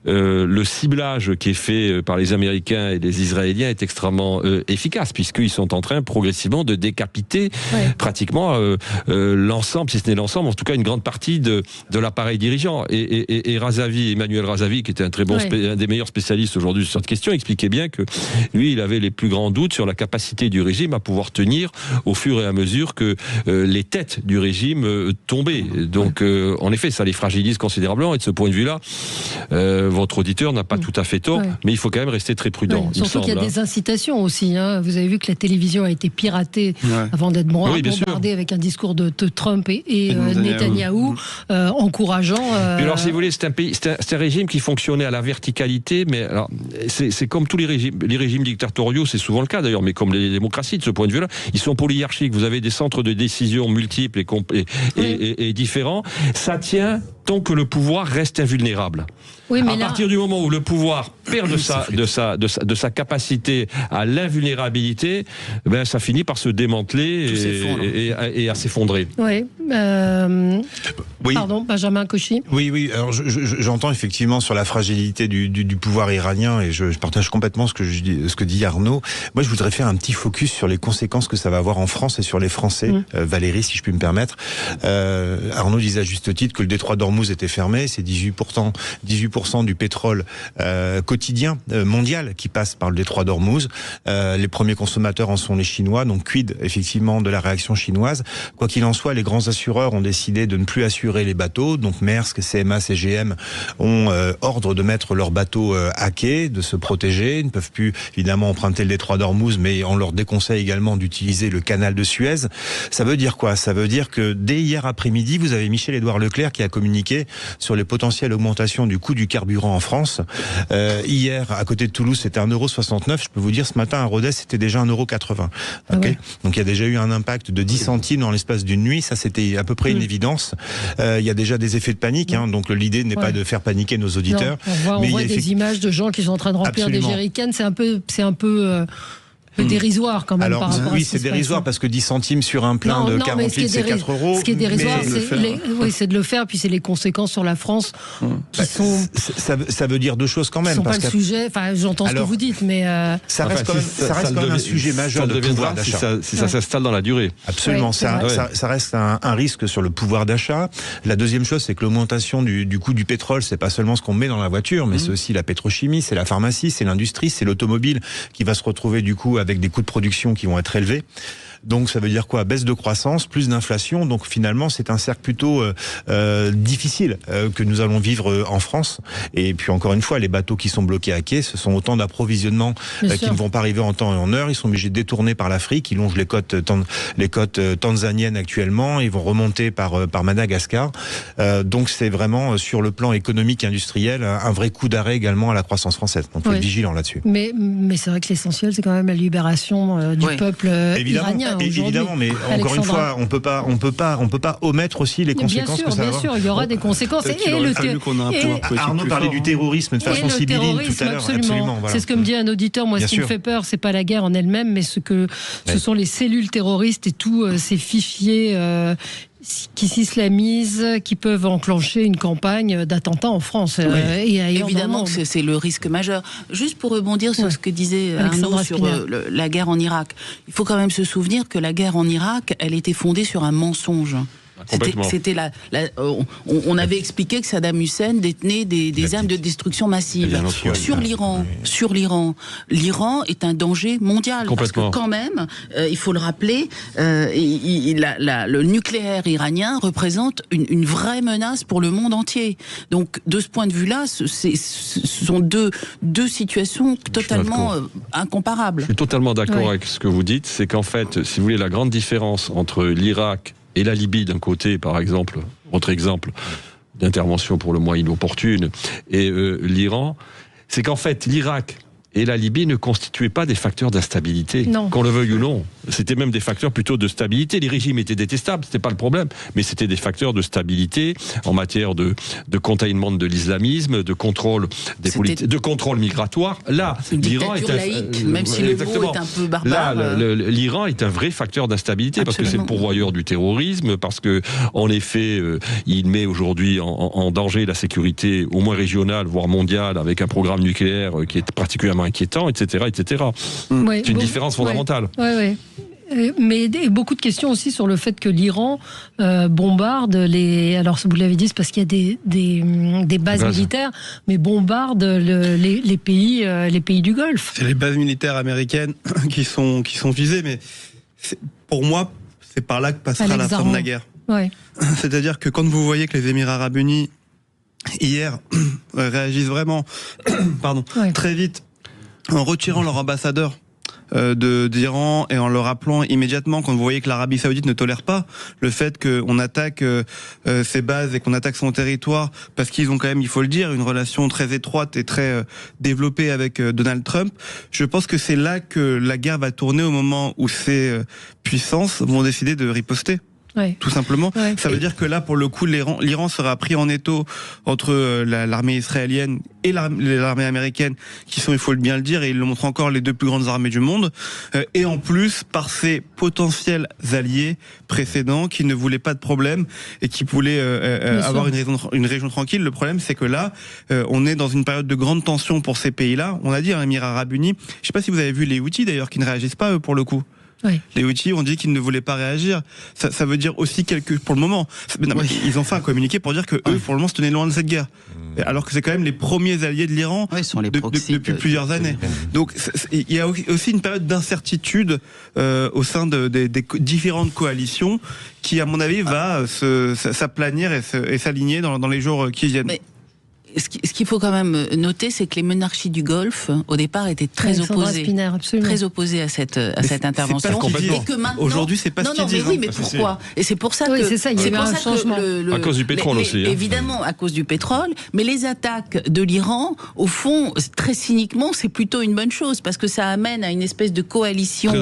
le ciblage qui est fait par les Américains et les Israéliens est extrêmement efficace, puisqu'ils sont en train progressivement de décapiter pratiquement l'ensemble, si ce n'est l'ensemble, en tout cas une grande partie de l'appareil dirigeant. Et Emmanuel Razavi, qui était un très bon, un des meilleurs spécialistes aujourd'hui sur cette question, expliquait bien que lui, il avait les plus grands doutes sur la capacité du régime à pouvoir tenir au fur et à mesure que les têtes du régime tombaient. Donc, en effet, ça les fragilise considérablement. Et de ce point de vue-là, votre auditeur n'a pas tout à fait tort, mais il faut quand même rester très prudent. Surtout qu'il y a des incitations aussi. Vous avez vu que la télévision a été piratée avant d'être bombardée avec un discours de Trump et Netanyahou encourageant. Alors, si vous voulez, c'est un régime qui fonctionnait à la verticalité, mais alors, c'est comme tous les régimes dictatoriaux, c'est souvent le cas d'ailleurs, mais comme les démocraties, de ce point de vue-là, ils sont polyarchiques. Vous avez des centres de décision multiples et différents. Ça tient tant que le pouvoir reste invulnérable. Oui, mais à partir du moment où le pouvoir perd de sa capacité à l'invulnérabilité, ça finit par se démanteler et à s'effondrer. Oui. Pardon, Benjamin Cauchy. Oui. Alors j'entends effectivement sur la fragilité du pouvoir iranien, et je partage complètement ce que dit Arnaud. Moi, je voudrais faire un petit focus sur les conséquences que ça va avoir en France et sur les Français. Valérie, si je puis me permettre. Arnaud disait à juste titre que le détroit d'Ormuz était fermé. C'est 18% du pétrole quotidien mondial qui passe par le détroit d'Ormuz. Les premiers consommateurs en sont les Chinois, donc quid effectivement de la réaction chinoise. Quoi qu'il en soit, les grands assureurs ont décidé de ne plus assurer les bateaux. Donc Maersk, CMA, CGM ont ordre de mettre leurs bateaux à quai, de se protéger. Ils ne peuvent plus évidemment emprunter le détroit d'Ormuz, mais on leur déconseille également d'utiliser le canal de Suez. Ça veut dire quoi? Ça veut dire que dès hier après-midi, vous avez Michel-Édouard Leclerc qui a communiqué sur les potentielles augmentations du coût du carburant en France. Hier, à côté de Toulouse, c'était 1,69 €. Je peux vous dire, ce matin, à Rodez, c'était déjà 1,80 €. Okay. Donc il y a déjà eu un impact de 10 centimes dans l'espace d'une nuit. Ça, c'était à peu près une évidence. Il y a déjà des effets de panique. Donc l'idée n'est pas de faire paniquer nos auditeurs. Non, on voit des images de gens qui sont en train de remplir des jerrycans. C'est un peu dérisoire quand même. Alors, par rapport oui, à c'est dérisoire parce que 10 centimes sur un plein de 40 litres, c'est 4 €. Ce qui est dérisoire, c'est de le faire, puis c'est les conséquences sur la France qui sont. Ça veut dire deux choses quand même. Ce n'est pas le sujet. Enfin, j'entends ce que vous dites, mais ça reste quand même un sujet majeur de pouvoir d'achat. Si ça s'installe dans la durée. Absolument, ça reste un risque sur le pouvoir d'achat. La deuxième chose, c'est que l'augmentation du coût du pétrole, c'est pas seulement ce qu'on met dans la voiture, mais c'est aussi la pétrochimie, c'est la pharmacie, c'est l'industrie, c'est l'automobile qui va se retrouver du coup avec des coûts de production qui vont être élevés. Donc ça veut dire quoi? Baisse de croissance, plus d'inflation. Donc finalement, c'est un cercle plutôt difficile que nous allons vivre en France. Et puis encore une fois, les bateaux qui sont bloqués à quai, ce sont autant d'approvisionnements qui ne vont pas arriver en temps et en heure. Ils sont obligés de détourner par l'Afrique. Ils longent les côtes tanzaniennes actuellement. Ils vont remonter par Madagascar. Donc c'est vraiment sur le plan économique et industriel un vrai coup d'arrêt également à la croissance française. Donc il faut être vigilant là-dessus. Mais c'est vrai que l'essentiel, c'est quand même la libération du peuple iranien. Évidemment, mais encore une fois, on peut pas omettre aussi les conséquences que ça va avoir. Bien sûr, il y aura des conséquences. Arnaud parlait du terrorisme de façon sibylline tout à l'heure. Absolument. C'est ce que me dit un auditeur. Moi, ce qui me fait peur, c'est pas la guerre en elle-même, mais ce sont les cellules terroristes et tous ces fichiers qui s'islamisent, qui peuvent enclencher une campagne d'attentats en France. Et évidemment que c'est le risque majeur. Juste pour rebondir sur ce que disait Arnaud sur la guerre en Irak, il faut quand même se souvenir que la guerre en Irak, elle était fondée sur un mensonge. On avait expliqué que Saddam Hussein détenait des armes de destruction massive. Sur l'Iran, est un danger mondial. Parce que quand même, il faut le rappeler, le nucléaire iranien représente une vraie menace pour le monde entier. Donc, de ce point de vue-là, ce sont deux situations totalement incomparables. Je suis totalement d'accord avec ce que vous dites. C'est qu'en fait, si vous voulez, la grande différence entre l'Irak et la Libye d'un côté, par exemple, autre exemple d'intervention pour le moins inopportune, et l'Iran, c'est qu'en fait l'Irak et la Libye ne constituaient pas des facteurs d'instabilité, qu'on le veuille ou non. C'était même des facteurs plutôt de stabilité. Les régimes étaient détestables, c'était pas le problème, mais c'était des facteurs de stabilité en matière de containment de l'islamisme, de contrôle de contrôle migratoire. Là, l'Iran est laïque, même si le mot est un peu barbare. Là, l'Iran est un vrai facteur d'instabilité. Absolument. Parce que c'est le pourvoyeur du terrorisme, parce que en effet, il met aujourd'hui en danger la sécurité au moins régionale, voire mondiale, avec un programme nucléaire qui est particulièrement inquiétant, etc., etc. Ouais, c'est une différence fondamentale. Ouais. Mais beaucoup de questions aussi sur le fait que l'Iran bombarde alors vous l'avez dit, c'est parce qu'il y a des bases militaires, mais bombarde les pays du Golfe. C'est les bases militaires américaines qui sont visées, mais pour moi, c'est par là que passera la fin de la guerre. Ouais. C'est-à-dire que quand vous voyez que les Émirats arabes unis hier réagissent vraiment très vite en retirant leur ambassadeur d'Iran et en le rappelant immédiatement, quand vous voyez que l'Arabie Saoudite ne tolère pas le fait qu'on attaque ses bases et qu'on attaque son territoire, parce qu'ils ont quand même, il faut le dire, une relation très étroite et très développée avec Donald Trump. Je pense que c'est là que la guerre va tourner, au moment où ces puissances vont décider de riposter. Ouais. Tout simplement. Ouais. Ça veut dire que là, pour le coup, l'Iran sera pris en étau entre l'armée israélienne et l'armée américaine, qui sont, il faut bien le dire, et il le montre encore, les deux plus grandes armées du monde, et en plus par ses potentiels alliés précédents qui ne voulaient pas de problème et qui voulaient avoir une région tranquille. Le problème, c'est que là, on est dans une période de grande tension pour ces pays-là. On a dit, Émirats arabes unis. Je ne sais pas si vous avez vu les Houthis d'ailleurs, qui ne réagissent pas eux pour le coup. Oui. Les Houthis ont dit qu'ils ne voulaient pas réagir. Ça veut dire aussi pour le moment. Non, oui. Ils ont fait un communiqué pour dire que eux, pour le moment, se tenaient loin de cette guerre. Alors que c'est quand même les premiers alliés de l'Iran depuis plusieurs années. Donc il y a aussi une période d'incertitude au sein des différentes coalitions qui, à mon avis, va s'aplanir et s'aligner dans les jours qui viennent. Mais ce qu'il faut quand même noter, c'est que les monarchies du Golfe, au départ, étaient très opposées à cette intervention. Et que maintenant, aujourd'hui, c'est pas ce qu'ils disent. Mais oui, mais pourquoi ? Et c'est pour ça que c'est ça, il y a eu un changement. À cause du pétrole aussi. Évidemment, à cause du pétrole. Mais les attaques de l'Iran, au fond, très cyniquement, c'est plutôt une bonne chose, parce que ça amène à une espèce de coalition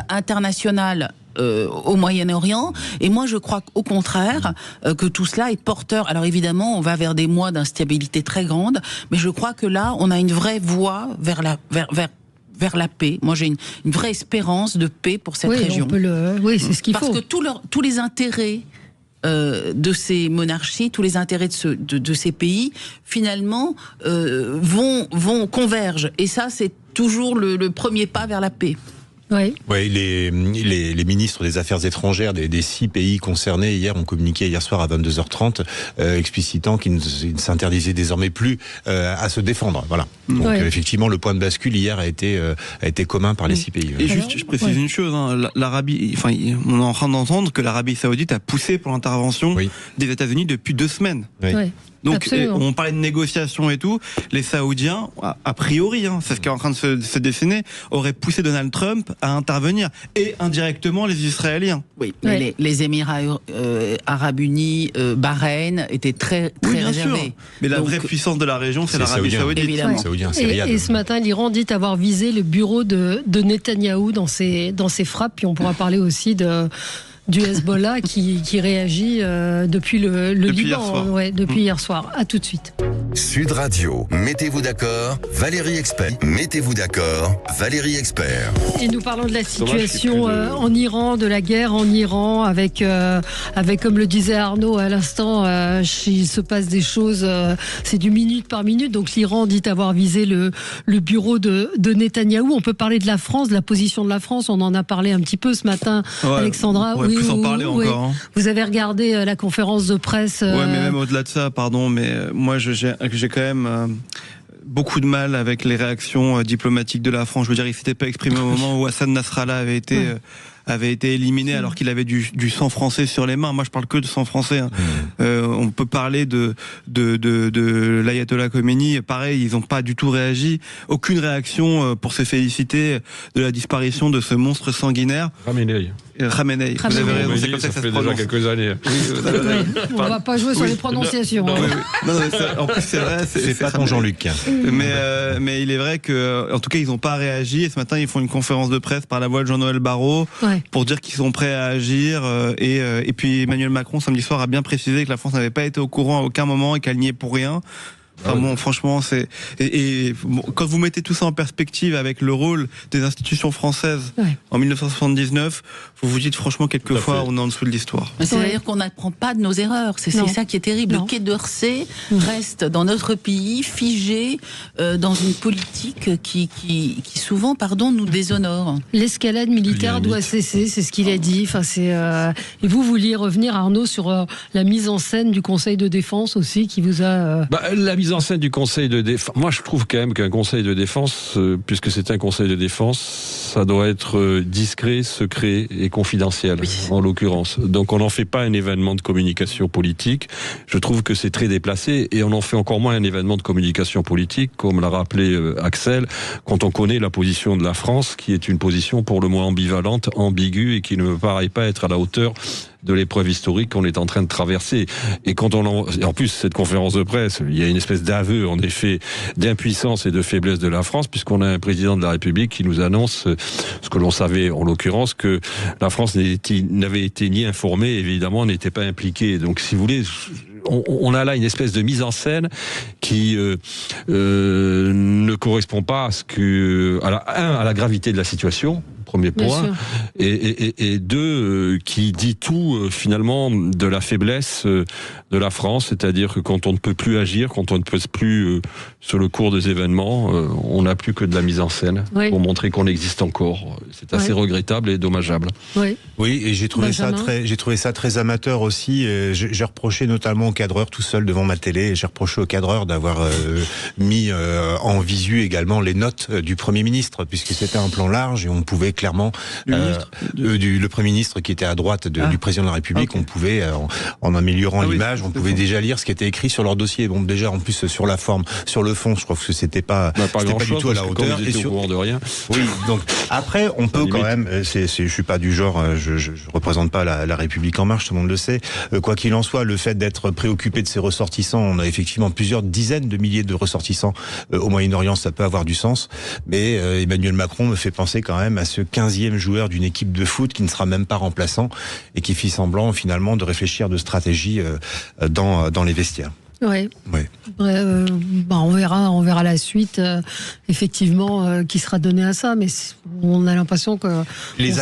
internationale au Moyen-Orient, et moi je crois qu'au contraire que tout cela est porteur. Alors évidemment on va vers des mois d'instabilité très grande, mais je crois que là on a une vraie voie vers la paix. Moi j'ai une vraie espérance de paix pour cette région. Oui, c'est ce qu'il faut. Parce que tous les intérêts de ces monarchies, tous les intérêts de ces pays, finalement, vont convergent. Et ça, c'est toujours le premier pas vers la paix. Oui, les ministres des Affaires étrangères des 6 pays concernés hier ont communiqué hier soir à 22h30 explicitant qu'ils ne s'interdisaient désormais plus à se défendre. Voilà. Donc effectivement, le point de bascule hier a été commun par les 6 pays. Et juste, je précise une chose, l'Arabie, on est en train d'entendre que l'Arabie Saoudite a poussé pour l'intervention des États-Unis depuis 2 semaines. Donc, on parlait de négociations et tout. Les Saoudiens, a priori, c'est ce qui est en train de se dessiner, auraient poussé Donald Trump à intervenir. Et indirectement, les Israéliens. Oui, mais les Émirats arabes unis, Bahreïn, étaient très réservés. Sûr. Mais la vraie puissance de la région, c'est l'Arabie Saoudite. Évidemment. Et ce matin, l'Iran dit avoir visé le bureau de Netanyahou dans ses frappes. Puis on pourra parler aussi du Hezbollah qui réagit depuis le Liban, depuis hier soir. À tout de suite. Sud Radio, mettez-vous d'accord, Valérie Expert. Mettez-vous d'accord, Valérie Expert. Et nous parlons de la situation en Iran, de la guerre en Iran, avec comme le disait Arnaud à l'instant, il se passe des choses, c'est du minute par minute. Donc l'Iran dit avoir visé le bureau de Netanyahou. On peut parler de la France, de la position de la France. On en a parlé un petit peu ce matin, Alexandra. On plus en parler encore. Hein. Vous avez regardé la conférence de presse Ouais, mais même au-delà de ça, mais moi j'ai quand même beaucoup de mal avec les réactions diplomatiques de la France. Je veux dire, il s'était pas exprimé au moment où Hassan Nasrallah avait été avait été éliminé alors qu'il avait du sang français sur les mains. Moi, je parle que de sang français. Hein. On peut parler de l'ayatollah Khomeini. Pareil, ils n'ont pas du tout réagi. Aucune réaction pour se féliciter de la disparition de ce monstre sanguinaire. Khamenei. Vous avez raison, c'est comme ça que ça se prononce. Déjà quelques années. On va pas jouer sur les prononciations. Non, en plus, c'est vrai. C'est pas ton Jean-Luc. Mais il est vrai que, en tout cas, ils n'ont pas réagi. Et ce matin, ils font une conférence de presse par la voix de Jean-Noël Barrot pour dire qu'ils sont prêts à agir. Et puis Emmanuel Macron, samedi soir, a bien précisé que la France n'avait pas été au courant à aucun moment et qu'elle n'y est pour rien. Enfin bon, franchement, c'est quand vous mettez tout ça en perspective avec le rôle des institutions françaises en 1979, vous vous dites franchement quelquefois on est en dessous de l'histoire. C'est-à-dire qu'on n'apprend pas de nos erreurs. C'est ça qui est terrible. Le Quai d'Orsay reste dans notre pays figé dans une politique qui souvent, nous déshonore. L'escalade militaire doit cesser, c'est ce qu'il a dit. Enfin, et vous vouliez revenir, Arnaud, sur la mise en scène du Conseil de défense aussi, qui vous a... La mise en scène du Conseil de défense, moi je trouve quand même qu'un Conseil de défense, puisque c'est un Conseil de défense, ça doit être discret, secret et confidentiel, en l'occurrence. Donc on n'en fait pas un événement de communication politique. Je trouve que c'est très déplacé et on en fait encore moins un événement de communication politique, comme l'a rappelé Axel, quand on connaît la position de la France, qui est une position pour le moins ambivalente, ambiguë et qui ne me paraît pas être à la hauteur de l'épreuve historique qu'on est en train de traverser. Et quand en plus, cette conférence de presse, il y a une espèce d'aveu, en effet, d'impuissance et de faiblesse de la France, puisqu'on a un président de la République qui nous annonce ce que l'on savait, en l'occurrence, que la France n'avait été ni informée, évidemment, n'était pas impliquée. Donc, si vous voulez, on a là une espèce de mise en scène qui ne correspond pas à la gravité de la situation, premier point, et deux, qui dit tout finalement de la faiblesse de la France, c'est-à-dire que quand on ne peut plus agir, quand on ne peut plus sur le cours des événements, on n'a plus que de la mise en scène pour montrer qu'on existe encore. C'est assez regrettable et dommageable. Oui, et j'ai trouvé ça très amateur aussi. J'ai reproché notamment au cadreur tout seul devant ma télé, et j'ai reproché au cadreur d'avoir mis en visu également les notes du Premier ministre, puisque c'était un plan large et on pouvait clairement le Premier ministre qui était à droite du président de la République, on pouvait en améliorant l'image, on pouvait déjà lire ce qui était écrit sur leur dossier. Bon, déjà en plus sur la forme, sur le fond, je trouve que c'était pas du tout à la hauteur. Et au courant de rien. Oui, donc après on peut quand même. Je suis pas du genre, je représente pas la République en marche, tout le monde le sait. Quoi qu'il en soit, le fait d'être préoccupé de ses ressortissants, on a effectivement plusieurs dizaines de milliers de ressortissants au Moyen-Orient, ça peut avoir du sens. Mais Emmanuel Macron me fait penser quand même à ce 15e joueur d'une équipe de foot qui ne sera même pas remplaçant et qui fit semblant finalement de réfléchir de stratégie dans les vestiaires. Oui. On verra la suite, effectivement, qui sera donnée à ça, mais on a l'impression que les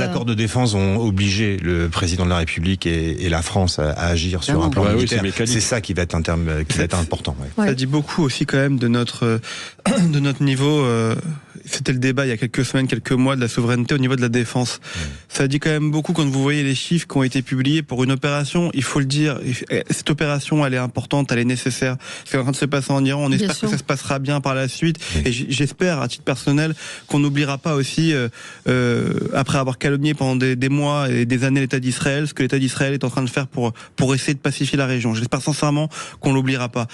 accords de défense ont obligé le président de la République et la France à agir sur un plan militaire. C'est ça qui va être important. Ça dit beaucoup aussi quand même de notre niveau. C'était le débat il y a quelques semaines, quelques mois de la souveraineté au niveau de la défense. Ça dit quand même beaucoup quand vous voyez les chiffres qui ont été publiés pour une opération. Il faut le dire, cette opération, elle est importante, elle est nécessaire. Ce qui est en train de se passer en Iran, on espère que ça se passera bien par la suite. Et j'espère, à titre personnel, qu'on n'oubliera pas aussi, après avoir calomnié pendant des mois et des années l'État d'Israël, ce que l'État d'Israël est en train de faire pour essayer de pacifier la région. J'espère sincèrement qu'on l'oubliera pas.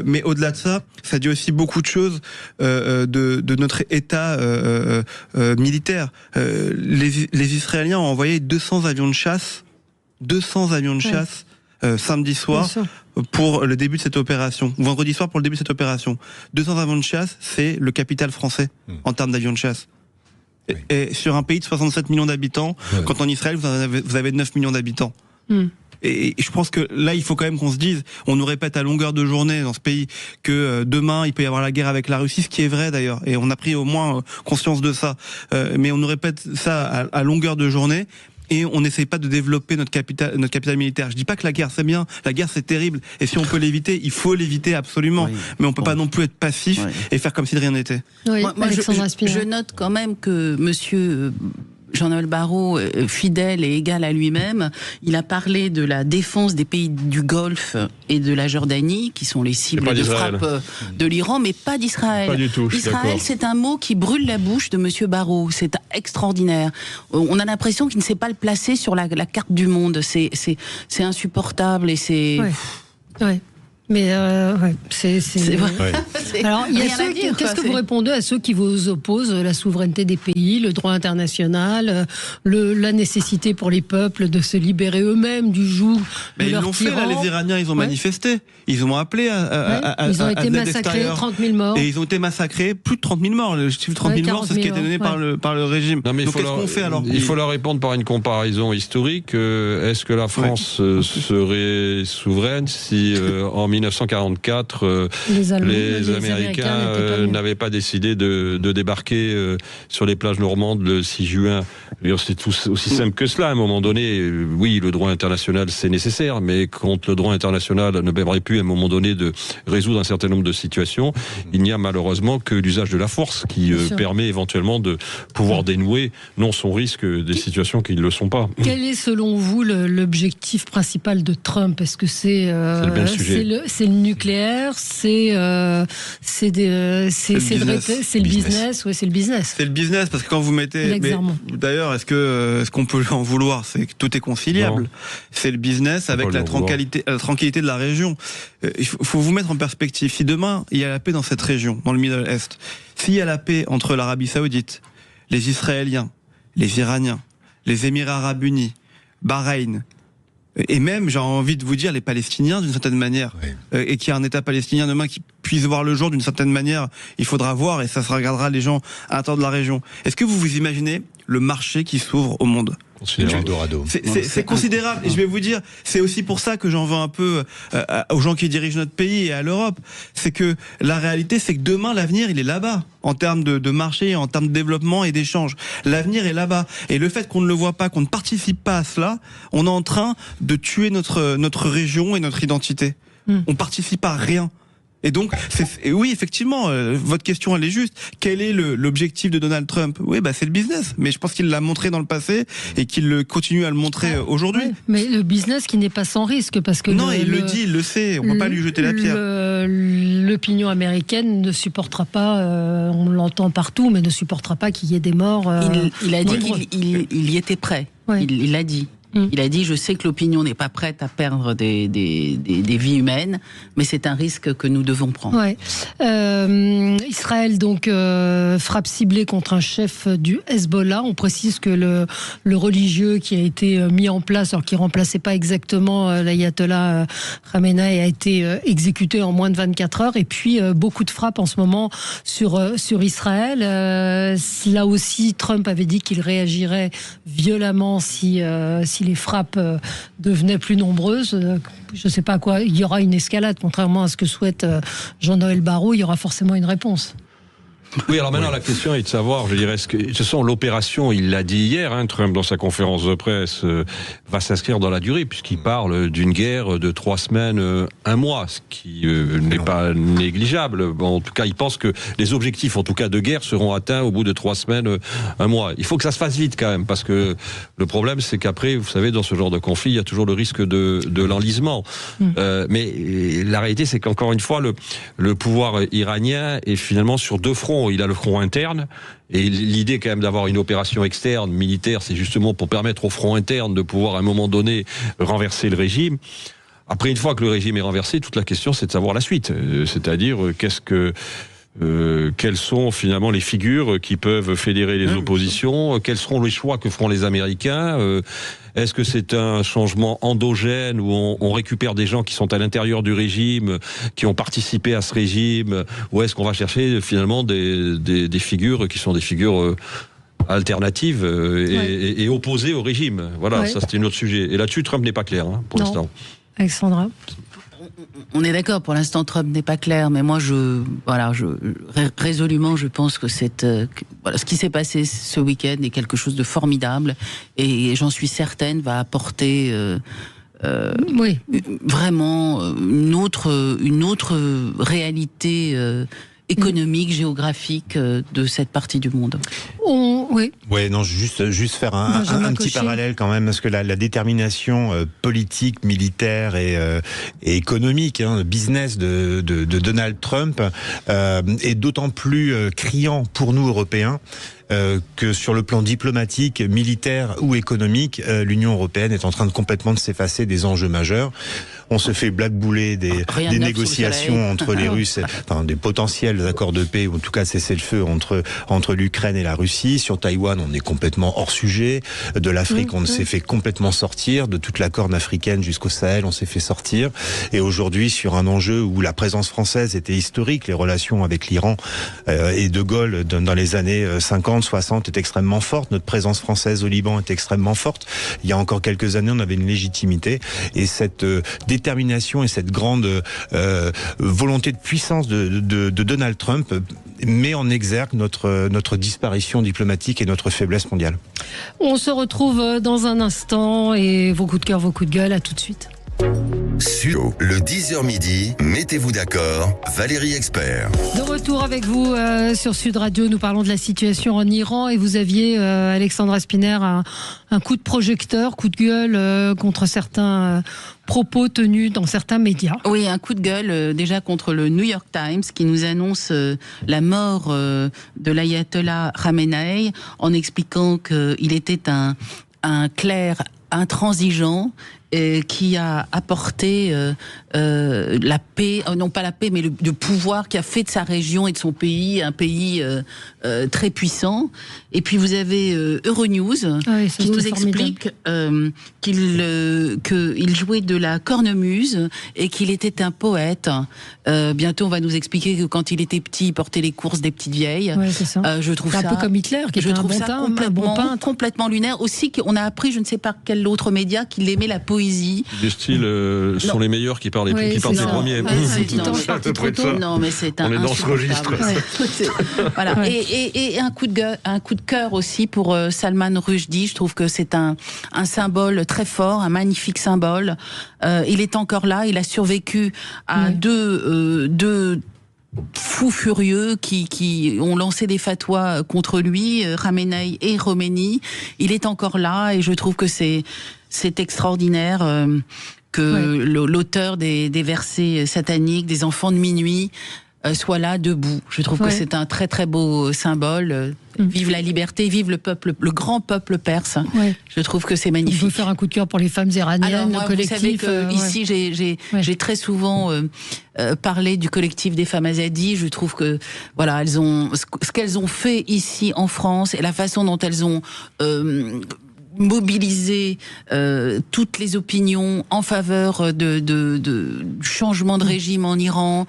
Mais au-delà de ça, ça dit aussi beaucoup de choses de notre État militaire. Les Israéliens ont envoyé 200 avions de chasse samedi soir pour le début de cette opération, vendredi soir pour le début de cette opération. 200 avions de chasse, c'est le capital français en termes d'avions de chasse. Et sur un pays de 67 millions d'habitants, quand en Israël vous avez 9 millions d'habitants. Et je pense que là, il faut quand même qu'on se dise, on nous répète à longueur de journée dans ce pays que demain, il peut y avoir la guerre avec la Russie, ce qui est vrai d'ailleurs, et on a pris au moins conscience de ça. Mais on nous répète ça à longueur de journée. Et on n'essaye pas de développer notre capital militaire. Je dis pas que la guerre c'est bien, la guerre c'est terrible. Et si on peut l'éviter, il faut l'éviter absolument. Mais on peut pas non plus être passif et faire comme si de rien n'était. Moi, je note quand même que monsieur Jean-Noël Barrot, fidèle et égal à lui-même, il a parlé de la défense des pays du Golfe et de la Jordanie, qui sont les cibles de frappe de l'Iran, mais pas d'Israël. Pas du tout, Israël, c'est un mot qui brûle la bouche de Monsieur Barrot. C'est extraordinaire. On a l'impression qu'il ne sait pas le placer sur la carte du monde. C'est insupportable et c'est... Ouais. Mais c'est vrai. Alors, qu'est-ce que vous répondez à ceux qui vous opposent la souveraineté des pays, le droit international, la nécessité pour les peuples de se libérer eux-mêmes du joug de ils leur l'ont tyran. fait, là, les Iraniens, ils ont manifesté. Ils ont appelé ils ont été massacrés, 30 000 morts. Et ils ont été massacrés, plus de 30 000 morts. Le chiffre 30 000 morts, c'est ce qui a été donné par le régime. Non, mais donc qu'est-ce qu'on fait alors ? Il faut leur répondre par une comparaison historique. Est-ce que la France serait souveraine si en 1944 les Américains n'avaient pas décidé de débarquer sur les plages normandes le 6 juin ? C'est tout aussi simple que cela. À un moment donné, oui, le droit international c'est nécessaire, mais quand le droit international ne permet plus à un moment donné de résoudre un certain nombre de situations, il n'y a malheureusement que l'usage de la force qui permet éventuellement de pouvoir dénouer, non sans risque, des situations qui ne le sont pas. Quel est selon vous l'objectif principal de Trump ? Est-ce que c'est le nucléaire, c'est le business, c'est le business. C'est le business, parce que quand vous mettez... D'ailleurs, est-ce qu'on peut lui en vouloir ? C'est que tout est conciliable. Non. C'est le business avec la tranquillité de la région. Il faut vous mettre en perspective. Si demain, il y a la paix dans cette région, dans le Middle East, s'il y a la paix entre l'Arabie Saoudite, les Israéliens, les Iraniens, les Émirats Arabes Unis, Bahreïn, et même, j'ai envie de vous dire, les Palestiniens, d'une certaine manière, et qu'il y a un État palestinien demain qui puisse voir le jour d'une certaine manière, il faudra voir, et ça se regardera les gens à l'intérieur de la région. Est-ce que vous vous imaginez le marché qui s'ouvre au monde ? C'est considérable. Et je vais vous dire, c'est aussi pour ça que j'en veux un peu aux gens qui dirigent notre pays et à l'Europe. C'est que la réalité, c'est que demain, l'avenir, il est là-bas. En termes de marché, en termes de développement et d'échange. L'avenir est là-bas. Et le fait qu'on ne le voit pas, qu'on ne participe pas à cela, on est en train de tuer notre région et notre identité. On participe à rien. Et donc, oui, effectivement, votre question, elle est juste. Quel est l'objectif de Donald Trump ? Oui, c'est le business. Mais je pense qu'il l'a montré dans le passé et qu'il continue à le montrer aujourd'hui. Mais le business qui n'est pas sans risque, parce que... Non, il le dit, il le sait. On ne peut pas lui jeter la pierre. L'opinion américaine ne supportera pas, on l'entend partout, mais ne supportera pas qu'il y ait des morts. Il a dit qu'il y était prêt. Ouais. Il l'a dit. Il a dit, je sais que l'opinion n'est pas prête à perdre des vies humaines, mais c'est un risque que nous devons prendre. Ouais. Israël, donc, frappe ciblée contre un chef du Hezbollah. On précise que le religieux qui a été mis en place, alors qui ne remplaçait pas exactement l'ayatollah Khamenei, a été exécuté en moins de 24 heures. Et puis, beaucoup de frappes en ce moment sur Israël. Là aussi, Trump avait dit qu'il réagirait violemment si les frappes devenaient plus nombreuses. Je ne sais pas quoi, il y aura une escalade, contrairement à ce que souhaite Jean-Noël Barrot, il y aura forcément une réponse. Oui, alors maintenant la question est de savoir, je dirais, l'opération, il l'a dit hier, Trump dans sa conférence de presse, va s'inscrire dans la durée, puisqu'il parle d'une guerre de 3 semaines, 1 mois, ce qui n'est pas négligeable. Bon, en tout cas, il pense que les objectifs, en tout cas de guerre, seront atteints au bout de 3 semaines, 1 mois. Il faut que ça se fasse vite quand même, parce que le problème, c'est qu'après, vous savez, dans ce genre de conflit, il y a toujours le risque de l'enlisement. Mais la réalité, c'est qu'encore une fois, le pouvoir iranien est finalement sur 2 fronts. Il a le front interne, et l'idée quand même d'avoir une opération externe, militaire, c'est justement pour permettre au front interne de pouvoir à un moment donné renverser le régime. Après, une fois que le régime est renversé, toute la question c'est de savoir la suite, c'est-à-dire quelles sont finalement les figures qui peuvent fédérer les oppositions, quels seront les choix que feront les Américains, est-ce que c'est un changement endogène où on récupère des gens qui sont à l'intérieur du régime, qui ont participé à ce régime, ou est-ce qu'on va chercher finalement des figures qui sont des figures alternatives et opposées au régime. Voilà, ça c'est un autre sujet. Et là-dessus, Trump n'est pas clair pour l'instant. Alexandra ? On est d'accord, pour l'instant Trump n'est pas clair, mais moi résolument je pense que ce qui s'est passé ce week-end est quelque chose de formidable et j'en suis certaine va apporter vraiment une autre réalité économique, géographique de cette partie du monde. On Oui. Ouais, non, juste faire un petit parallèle quand même, parce que la détermination politique, militaire et économique, business de Donald Trump est d'autant plus criant pour nous Européens que sur le plan diplomatique, militaire ou économique, l'Union européenne est en train de complètement de s'effacer des enjeux majeurs. On se fait blackbouler des négociations entre les Russes, enfin des potentiels accords de paix, ou en tout cas cessez-le-feu entre l'Ukraine et la Russie. Sur Taïwan, on est complètement hors sujet. De l'Afrique, on s'est fait complètement sortir. De toute la corne africaine jusqu'au Sahel, on s'est fait sortir. Et aujourd'hui, sur un enjeu où la présence française était historique, les relations avec l'Iran et De Gaulle dans les années 50, 60 est extrêmement forte. Notre présence française au Liban est extrêmement forte. Il y a encore quelques années, on avait une légitimité. Et cette détermination et cette grande volonté de puissance de Donald Trump met en exergue notre disparition diplomatique et notre faiblesse mondiale. On se retrouve dans un instant et vos coups de cœur, vos coups de gueule, à tout de suite. Sur le 10h midi, mettez-vous d'accord, Valérie Expert. De retour avec vous sur Sud Radio, nous parlons de la situation en Iran et vous aviez, Alexandra Spinner, un coup de projecteur, coup de gueule contre certains propos tenus dans certains médias. Oui, un coup de gueule déjà contre le New York Times qui nous annonce la mort de l'ayatollah Khamenei en expliquant qu'il était un clerc intransigeant qui a apporté la paix, non pas la paix, mais le pouvoir, qui a fait de sa région et de son pays un pays très puissant. Et puis vous avez Euronews qui nous explique qu'il jouait de la cornemuse et qu'il était un poète. Bientôt on va nous expliquer que quand il était petit, il portait les courses des petites vieilles. Ouais, c'est ça. Je trouve c'est ça un peu comme Hitler, qui était complètement lunaire. Aussi, qu'on a appris, je ne sais pas quel autre média, qu'il aimait la poésie. Du style, sont les meilleurs qui parlent les premiers. Non, mais c'est on est dans ce registre. Voilà. Et un coup de cœur aussi pour Salman Rushdie. Je trouve que c'est un symbole très fort, un magnifique symbole. Il est encore là. Il a survécu à deux fous furieux qui ont lancé des fatwas contre lui, Khamenei et Khomeini. Il est encore là et je trouve que c'est extraordinaire que l'auteur des versets sataniques, des enfants de minuit, soit là, debout. Je trouve que c'est un très très beau symbole. Vive la liberté, vive le peuple, le grand peuple perse. Je trouve que c'est magnifique. On peut faire un coup de cœur pour les femmes iraniennes. Alors moi, collectif. Vous savez que ici, j'ai très souvent parlé du collectif des femmes Azadi. Je trouve que voilà, elles ont ce qu'elles ont fait ici en France et la façon dont elles ont mobiliser toutes les opinions en faveur du changement de régime en Iran,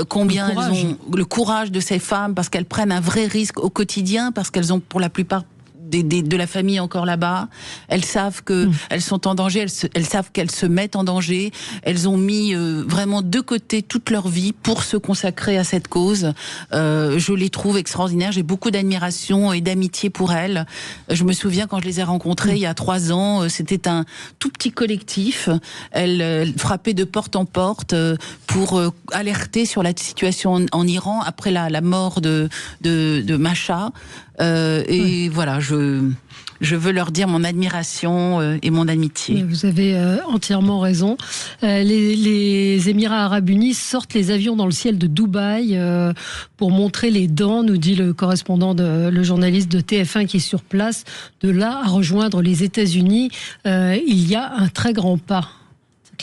combien elles ont le courage de ces femmes, parce qu'elles prennent un vrai risque au quotidien, parce qu'elles ont pour la plupart de la famille encore là-bas. Elles savent que elles sont en danger, elles savent qu'elles se mettent en danger. Elles ont mis vraiment de côté toute leur vie pour se consacrer à cette cause. Je les trouve extraordinaires. J'ai beaucoup d'admiration et d'amitié pour elles. Je me souviens quand je les ai rencontrées il y a 3 ans, c'était un tout petit collectif. Elles frappaient de porte en porte pour alerter sur la situation en Iran après la mort de Masha. Voilà, je veux leur dire mon admiration et mon amitié. Vous avez entièrement raison. Les Émirats Arabes Unis sortent les avions dans le ciel de Dubaï pour montrer les dents, nous dit le correspondant, le journaliste de TF1 qui est sur place. De là à rejoindre les États-Unis, il y a un très grand pas.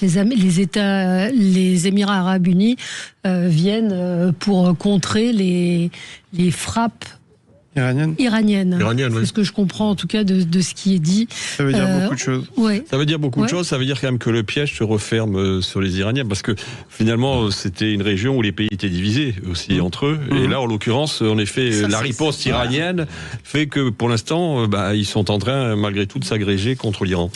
Les Émirats Arabes Unis viennent pour contrer les frappes iranienne. C'est ce que je comprends en tout cas de ce qui est dit. Ça veut dire beaucoup de choses. Ça veut dire beaucoup de choses. Ça veut dire quand même que le piège se referme sur les Iraniens, parce que finalement c'était une région où les pays étaient divisés aussi entre eux. Et là, en l'occurrence, en effet, la riposte iranienne fait que pour l'instant, ils sont en train, malgré tout, de s'agréger contre l'Iran.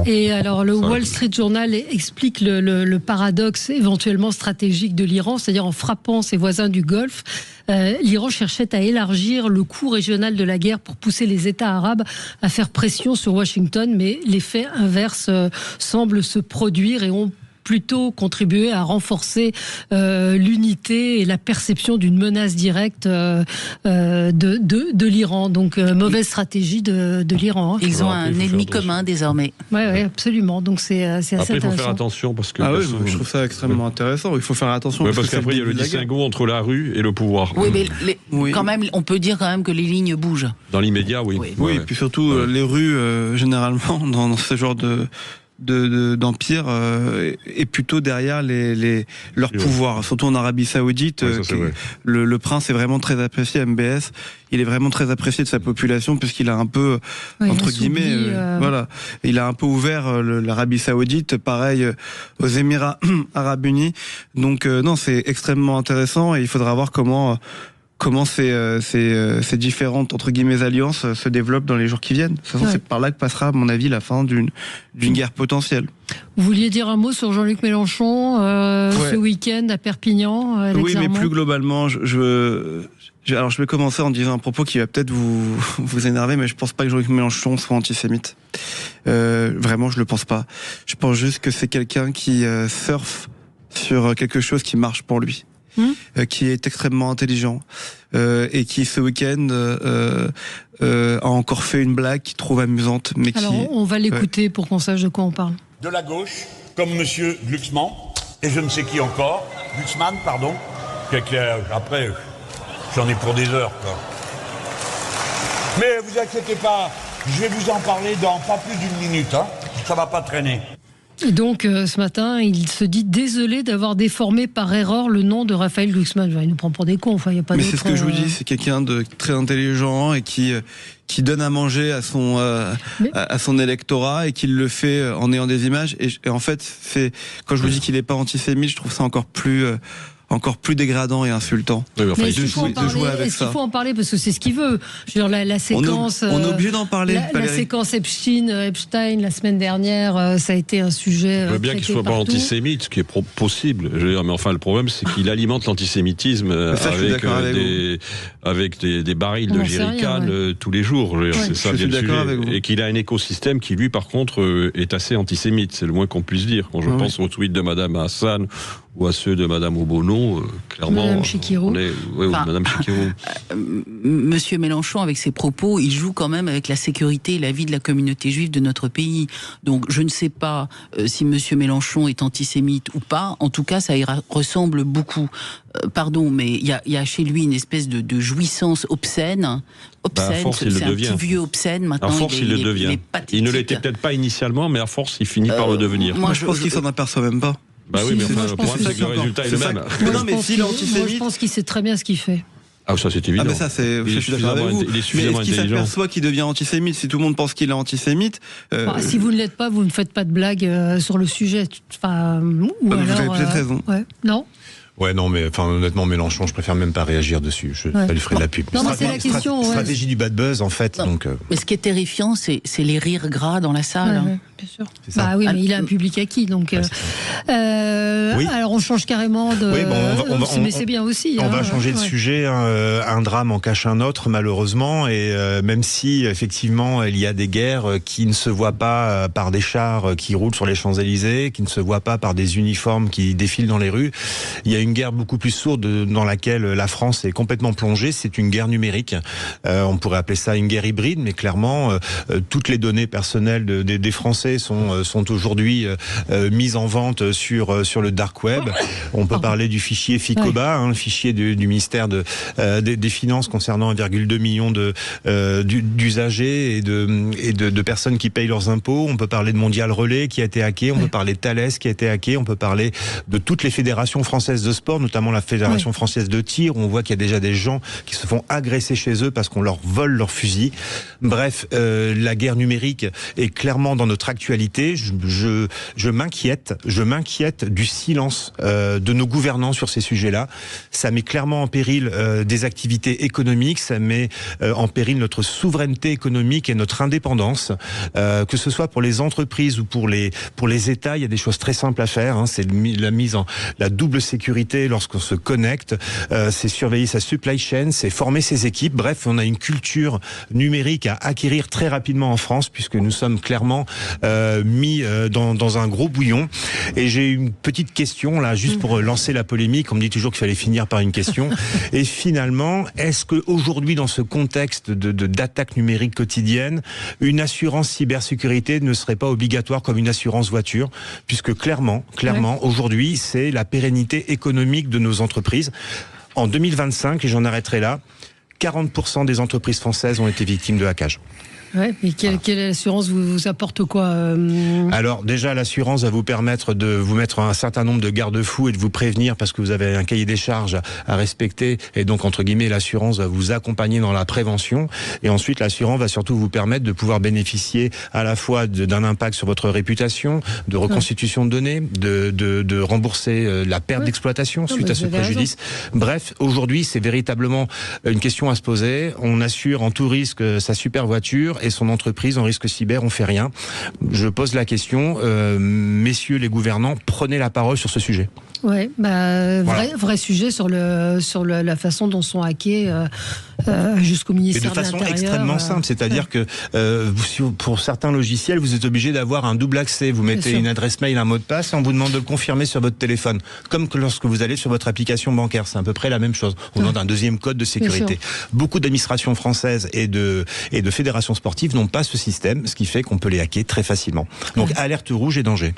Et alors, le Wall Street Journal explique le paradoxe éventuellement stratégique de l'Iran, c'est-à-dire en frappant ses voisins du Golfe. L'Iran cherchait à élargir le coût régional de la guerre pour pousser les États arabes à faire pression sur Washington, mais l'effet inverse semble se produire et on plutôt contribuer à renforcer l'unité et la perception d'une menace directe de l'Iran. Donc mauvaise stratégie de l'Iran. Ils ont un ennemi commun désormais. Oui, absolument. Donc c'est assez intéressant. Après, il faut faire attention parce que. Je trouve ça extrêmement intéressant. Il faut faire attention. Parce qu'après, il y a le distinguo entre la rue et le pouvoir. Oui, mais quand même, on peut dire quand même que les lignes bougent. Dans l'immédiat, oui. Oui, et puis surtout, les rues, généralement, dans ce genre d'empire est plutôt derrière leur pouvoir, surtout en Arabie Saoudite. Le prince est vraiment très apprécié, MBS. Il est vraiment très apprécié de sa population puisqu'il a un peu, entre guillemets, il a un peu ouvert l'Arabie Saoudite, pareil aux Émirats Arabes Unis. Donc non, c'est extrêmement intéressant et il faudra voir comment ces différentes entre guillemets alliances se développent dans les jours qui viennent. C'est par là que passera, à mon avis, la fin d'une guerre potentielle. Vous vouliez dire un mot sur Jean-Luc Mélenchon ce week-end à Perpignan? Oui, mais plus globalement, alors je vais commencer en disant un propos qui va peut-être vous énerver, mais je pense pas que Jean-Luc Mélenchon soit antisémite. Vraiment, je le pense pas. Je pense juste que c'est quelqu'un qui surfe sur quelque chose qui marche pour lui. Qui est extrêmement intelligent et qui ce week-end a encore fait une blague qu'il trouve amusante. Mais alors on va l'écouter pour qu'on sache de quoi on parle. De la gauche, comme monsieur Glucksmann, et je ne sais qui encore, Glucksmann, pardon, après j'en ai pour des heures, quoi. Mais vous inquiétez pas, je vais vous en parler dans pas plus d'une minute, hein. Ça va pas traîner. Et donc, ce matin, il se dit désolé d'avoir déformé par erreur le nom de Raphaël Glucksmann. Il nous prend pour des cons, enfin, il n'y a pas mais d'autre... c'est ce que je vous dis, c'est quelqu'un de très intelligent et qui donne à manger à son électorat et qui le fait en ayant des images. Et en fait, quand je vous dis qu'il n'est pas antisémite, je trouve ça encore plus dégradant et insultant. Oui, mais enfin, est-ce qu'il faut en parler parce que c'est ce qu'il veut. Je veux dire, la séquence. On est obligé d'en parler. La séquence Epstein la semaine dernière, ça a été un sujet. Je veux bien qu'il soit pas antisémite, ce qui est possible. Je veux dire, mais enfin, le problème, c'est qu'il alimente l'antisémitisme avec des barils de jerrycan tous les jours. C'est ça bien le sujet. Et qu'il a un écosystème qui, lui, par contre, est assez antisémite. C'est le moins qu'on puisse dire. Quand je pense aux tweets de Madame Hassan ou à ceux de Madame Obono, clairement... Madame Chikirou. Madame Chikirou. Monsieur Mélenchon, avec ses propos, il joue quand même avec la sécurité et la vie de la communauté juive de notre pays. Donc je ne sais pas si monsieur Mélenchon est antisémite ou pas. En tout cas, ça y ressemble beaucoup. Pardon, mais il y a chez lui une espèce de jouissance obscène. C'est un petit vieux obscène. Maintenant, à force, il le devient. Il ne l'était peut-être pas initialement, mais à force, il finit par le devenir. Moi, je pense qu'il s'en aperçoit même pas. Bah oui, mais enfin, le problème, c'est que le résultat est le même. Je pense qu'il sait très bien ce qu'il fait. Ah, ça c'est évident. Ah, mais ça, je suis d'accord avec vous. Il est suffisamment intelligent. Mais est-ce qu'il s'aperçoit qu'il devient antisémite? Si tout le monde pense qu'il est antisémite... Si vous ne l'êtes pas, vous ne faites pas de blagues sur le sujet. Enfin, vous avez peut-être raison. Non. Ouais, non, mais enfin, honnêtement, Mélenchon, je préfère même pas réagir dessus. Ça lui ferait de la pub. Non, mais c'est la question. Stratégie du bad buzz, en fait. Donc, mais ce qui est terrifiant, c'est les rires gras dans la salle. Ouais, bien sûr. Bah oui, mais il a un public acquis, donc. Alors on change carrément de. Oui, mais c'est bien aussi. On va changer de sujet. Un drame en cache un autre, malheureusement, et même si effectivement il y a des guerres qui ne se voient pas par des chars qui roulent sur les Champs-Élysées, qui ne se voient pas par des uniformes qui défilent dans les rues, il y a une guerre beaucoup plus sourde dans laquelle la France est complètement plongée. C'est une guerre numérique. On pourrait appeler ça une guerre hybride, mais clairement, toutes les données personnelles des Français sont aujourd'hui mises en vente sur le dark web. On peut parler du fichier FICOBA, le fichier du ministère des Finances concernant 1,2 million d'usagers et de personnes qui payent leurs impôts. On peut parler de Mondial Relais qui a été hacké. On peut parler de Thales qui a été hacké. On peut parler de toutes les fédérations françaises de sport, notamment la Fédération française de tir, où on voit qu'il y a déjà des gens qui se font agresser chez eux parce qu'on leur vole leurs fusils. Bref, la guerre numérique est clairement dans notre actualité. Je m'inquiète du silence de nos gouvernants sur ces sujets-là. Ça met clairement en péril des activités économiques, ça met en péril notre souveraineté économique et notre indépendance. Que ce soit pour les entreprises ou pour les États, il y a des choses très simples à faire. C'est la double sécurité cybersécurité lorsqu'on se connecte, c'est surveiller sa supply chain, c'est former ses équipes. Bref, on a une culture numérique à acquérir très rapidement en France, puisque nous sommes clairement mis dans un gros bouillon. Et j'ai une petite question là, juste pour lancer la polémique. On me dit toujours qu'il fallait finir par une question. Et finalement, est-ce qu'aujourd'hui, dans ce contexte d'attaque numérique quotidienne, une assurance cybersécurité ne serait pas obligatoire comme une assurance voiture, puisque clairement, aujourd'hui, c'est la pérennité économique de nos entreprises. En 2025, et j'en arrêterai là, 40% des entreprises françaises ont été victimes de hackage. Ouais, mais quelle assurance vous apporte quoi Alors déjà, l'assurance va vous permettre de vous mettre un certain nombre de garde-fous et de vous prévenir parce que vous avez un cahier des charges à respecter, et donc entre guillemets l'assurance va vous accompagner dans la prévention, et ensuite l'assurance va surtout vous permettre de pouvoir bénéficier à la fois d'un impact sur votre réputation, de reconstitution de données, de rembourser la perte d'exploitation suite à ce préjudice. Bref, aujourd'hui c'est véritablement une question à se poser. On assure en tout risque sa super voiture et son entreprise en risque cyber, on fait rien. Je pose la question, messieurs les gouvernants, prenez la parole sur ce sujet. Ouais, vrai sujet sur la façon dont sont hackés jusqu'au ministère de l'Intérieur. Et de façon extrêmement simple, c'est-à-dire que pour certains logiciels, vous êtes obligé d'avoir un double accès. Vous mettez une adresse mail, un mot de passe, et on vous demande de le confirmer sur votre téléphone. Comme que lorsque vous allez sur votre application bancaire, c'est à peu près la même chose. On demande un deuxième code de sécurité. Beaucoup d'administrations françaises et de fédérations sportives n'ont pas ce système, ce qui fait qu'on peut les hacker très facilement. Donc alerte rouge et danger.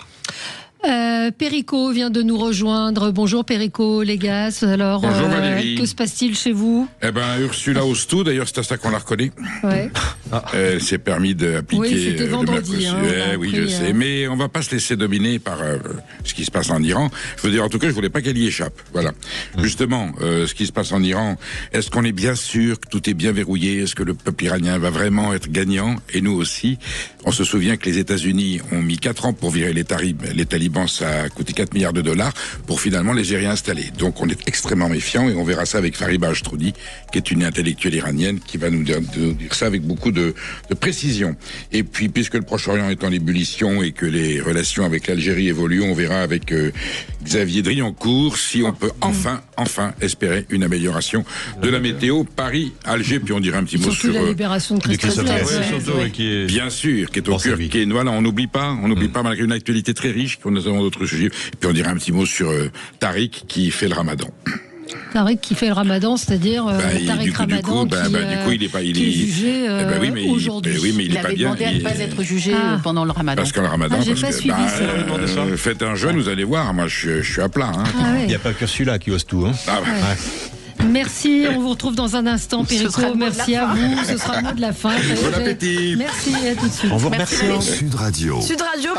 Perico vient de nous rejoindre. Bonjour Perico Légas. Alors, bonjour Valérie. Que se passe-t-il chez vous? Eh ben, Ursula Ostou, d'ailleurs c'est à ça qu'on la reconnaît. Ouais. Elle s'est permis d'appliquer c'était vendredi, oui, je sais. Mais on va pas se laisser dominer par ce qui se passe en Iran. Je veux dire, en tout cas, je voulais pas qu'elle y échappe. Voilà. Justement, ce qui se passe en Iran, est-ce qu'on est bien sûr que tout est bien verrouillé? Est-ce que le peuple iranien va vraiment être gagnant? Et nous aussi. On se souvient que les États-Unis ont mis 4 ans pour virer les talibans. Ça a coûté 4 milliards de dollars pour finalement les y réinstaller. Donc on est extrêmement méfiant, et on verra ça avec Fariba Ashtroudi, qui est une intellectuelle iranienne qui va nous dire ça avec beaucoup de précision. Et puis, puisque le Proche-Orient est en ébullition et que les relations avec l'Algérie évoluent, on verra avec Xavier Driancourt si on peut enfin espérer une amélioration de la météo Paris-Alger. Puis on dirait un petit mot sur la libération de Christophe. Bien sûr, qui est au cœur, voilà, on n'oublie pas malgré une actualité très riche, qu'on a d'autres sujets. Et puis on dirait un petit mot sur Tariq qui fait le ramadan. Tariq qui fait le ramadan, c'est-à-dire Tariq Ramadan du coup, il est jugé aujourd'hui. Oui, mais il est pas bien. Il avait demandé à ne pas être jugé pendant le ramadan. Parce que le ramadan, j'ai pas suivi ça. Faites un jeûne, vous allez voir. Moi, je suis à plat. Il n'y a pas que celui-là qui ose tout. Merci, on vous retrouve dans un instant, Perico. Merci à vous. Ce sera le mot de la fin. Bon appétit. Merci, à tout de suite. On vous remercie. Sud Radio. Sud Radio.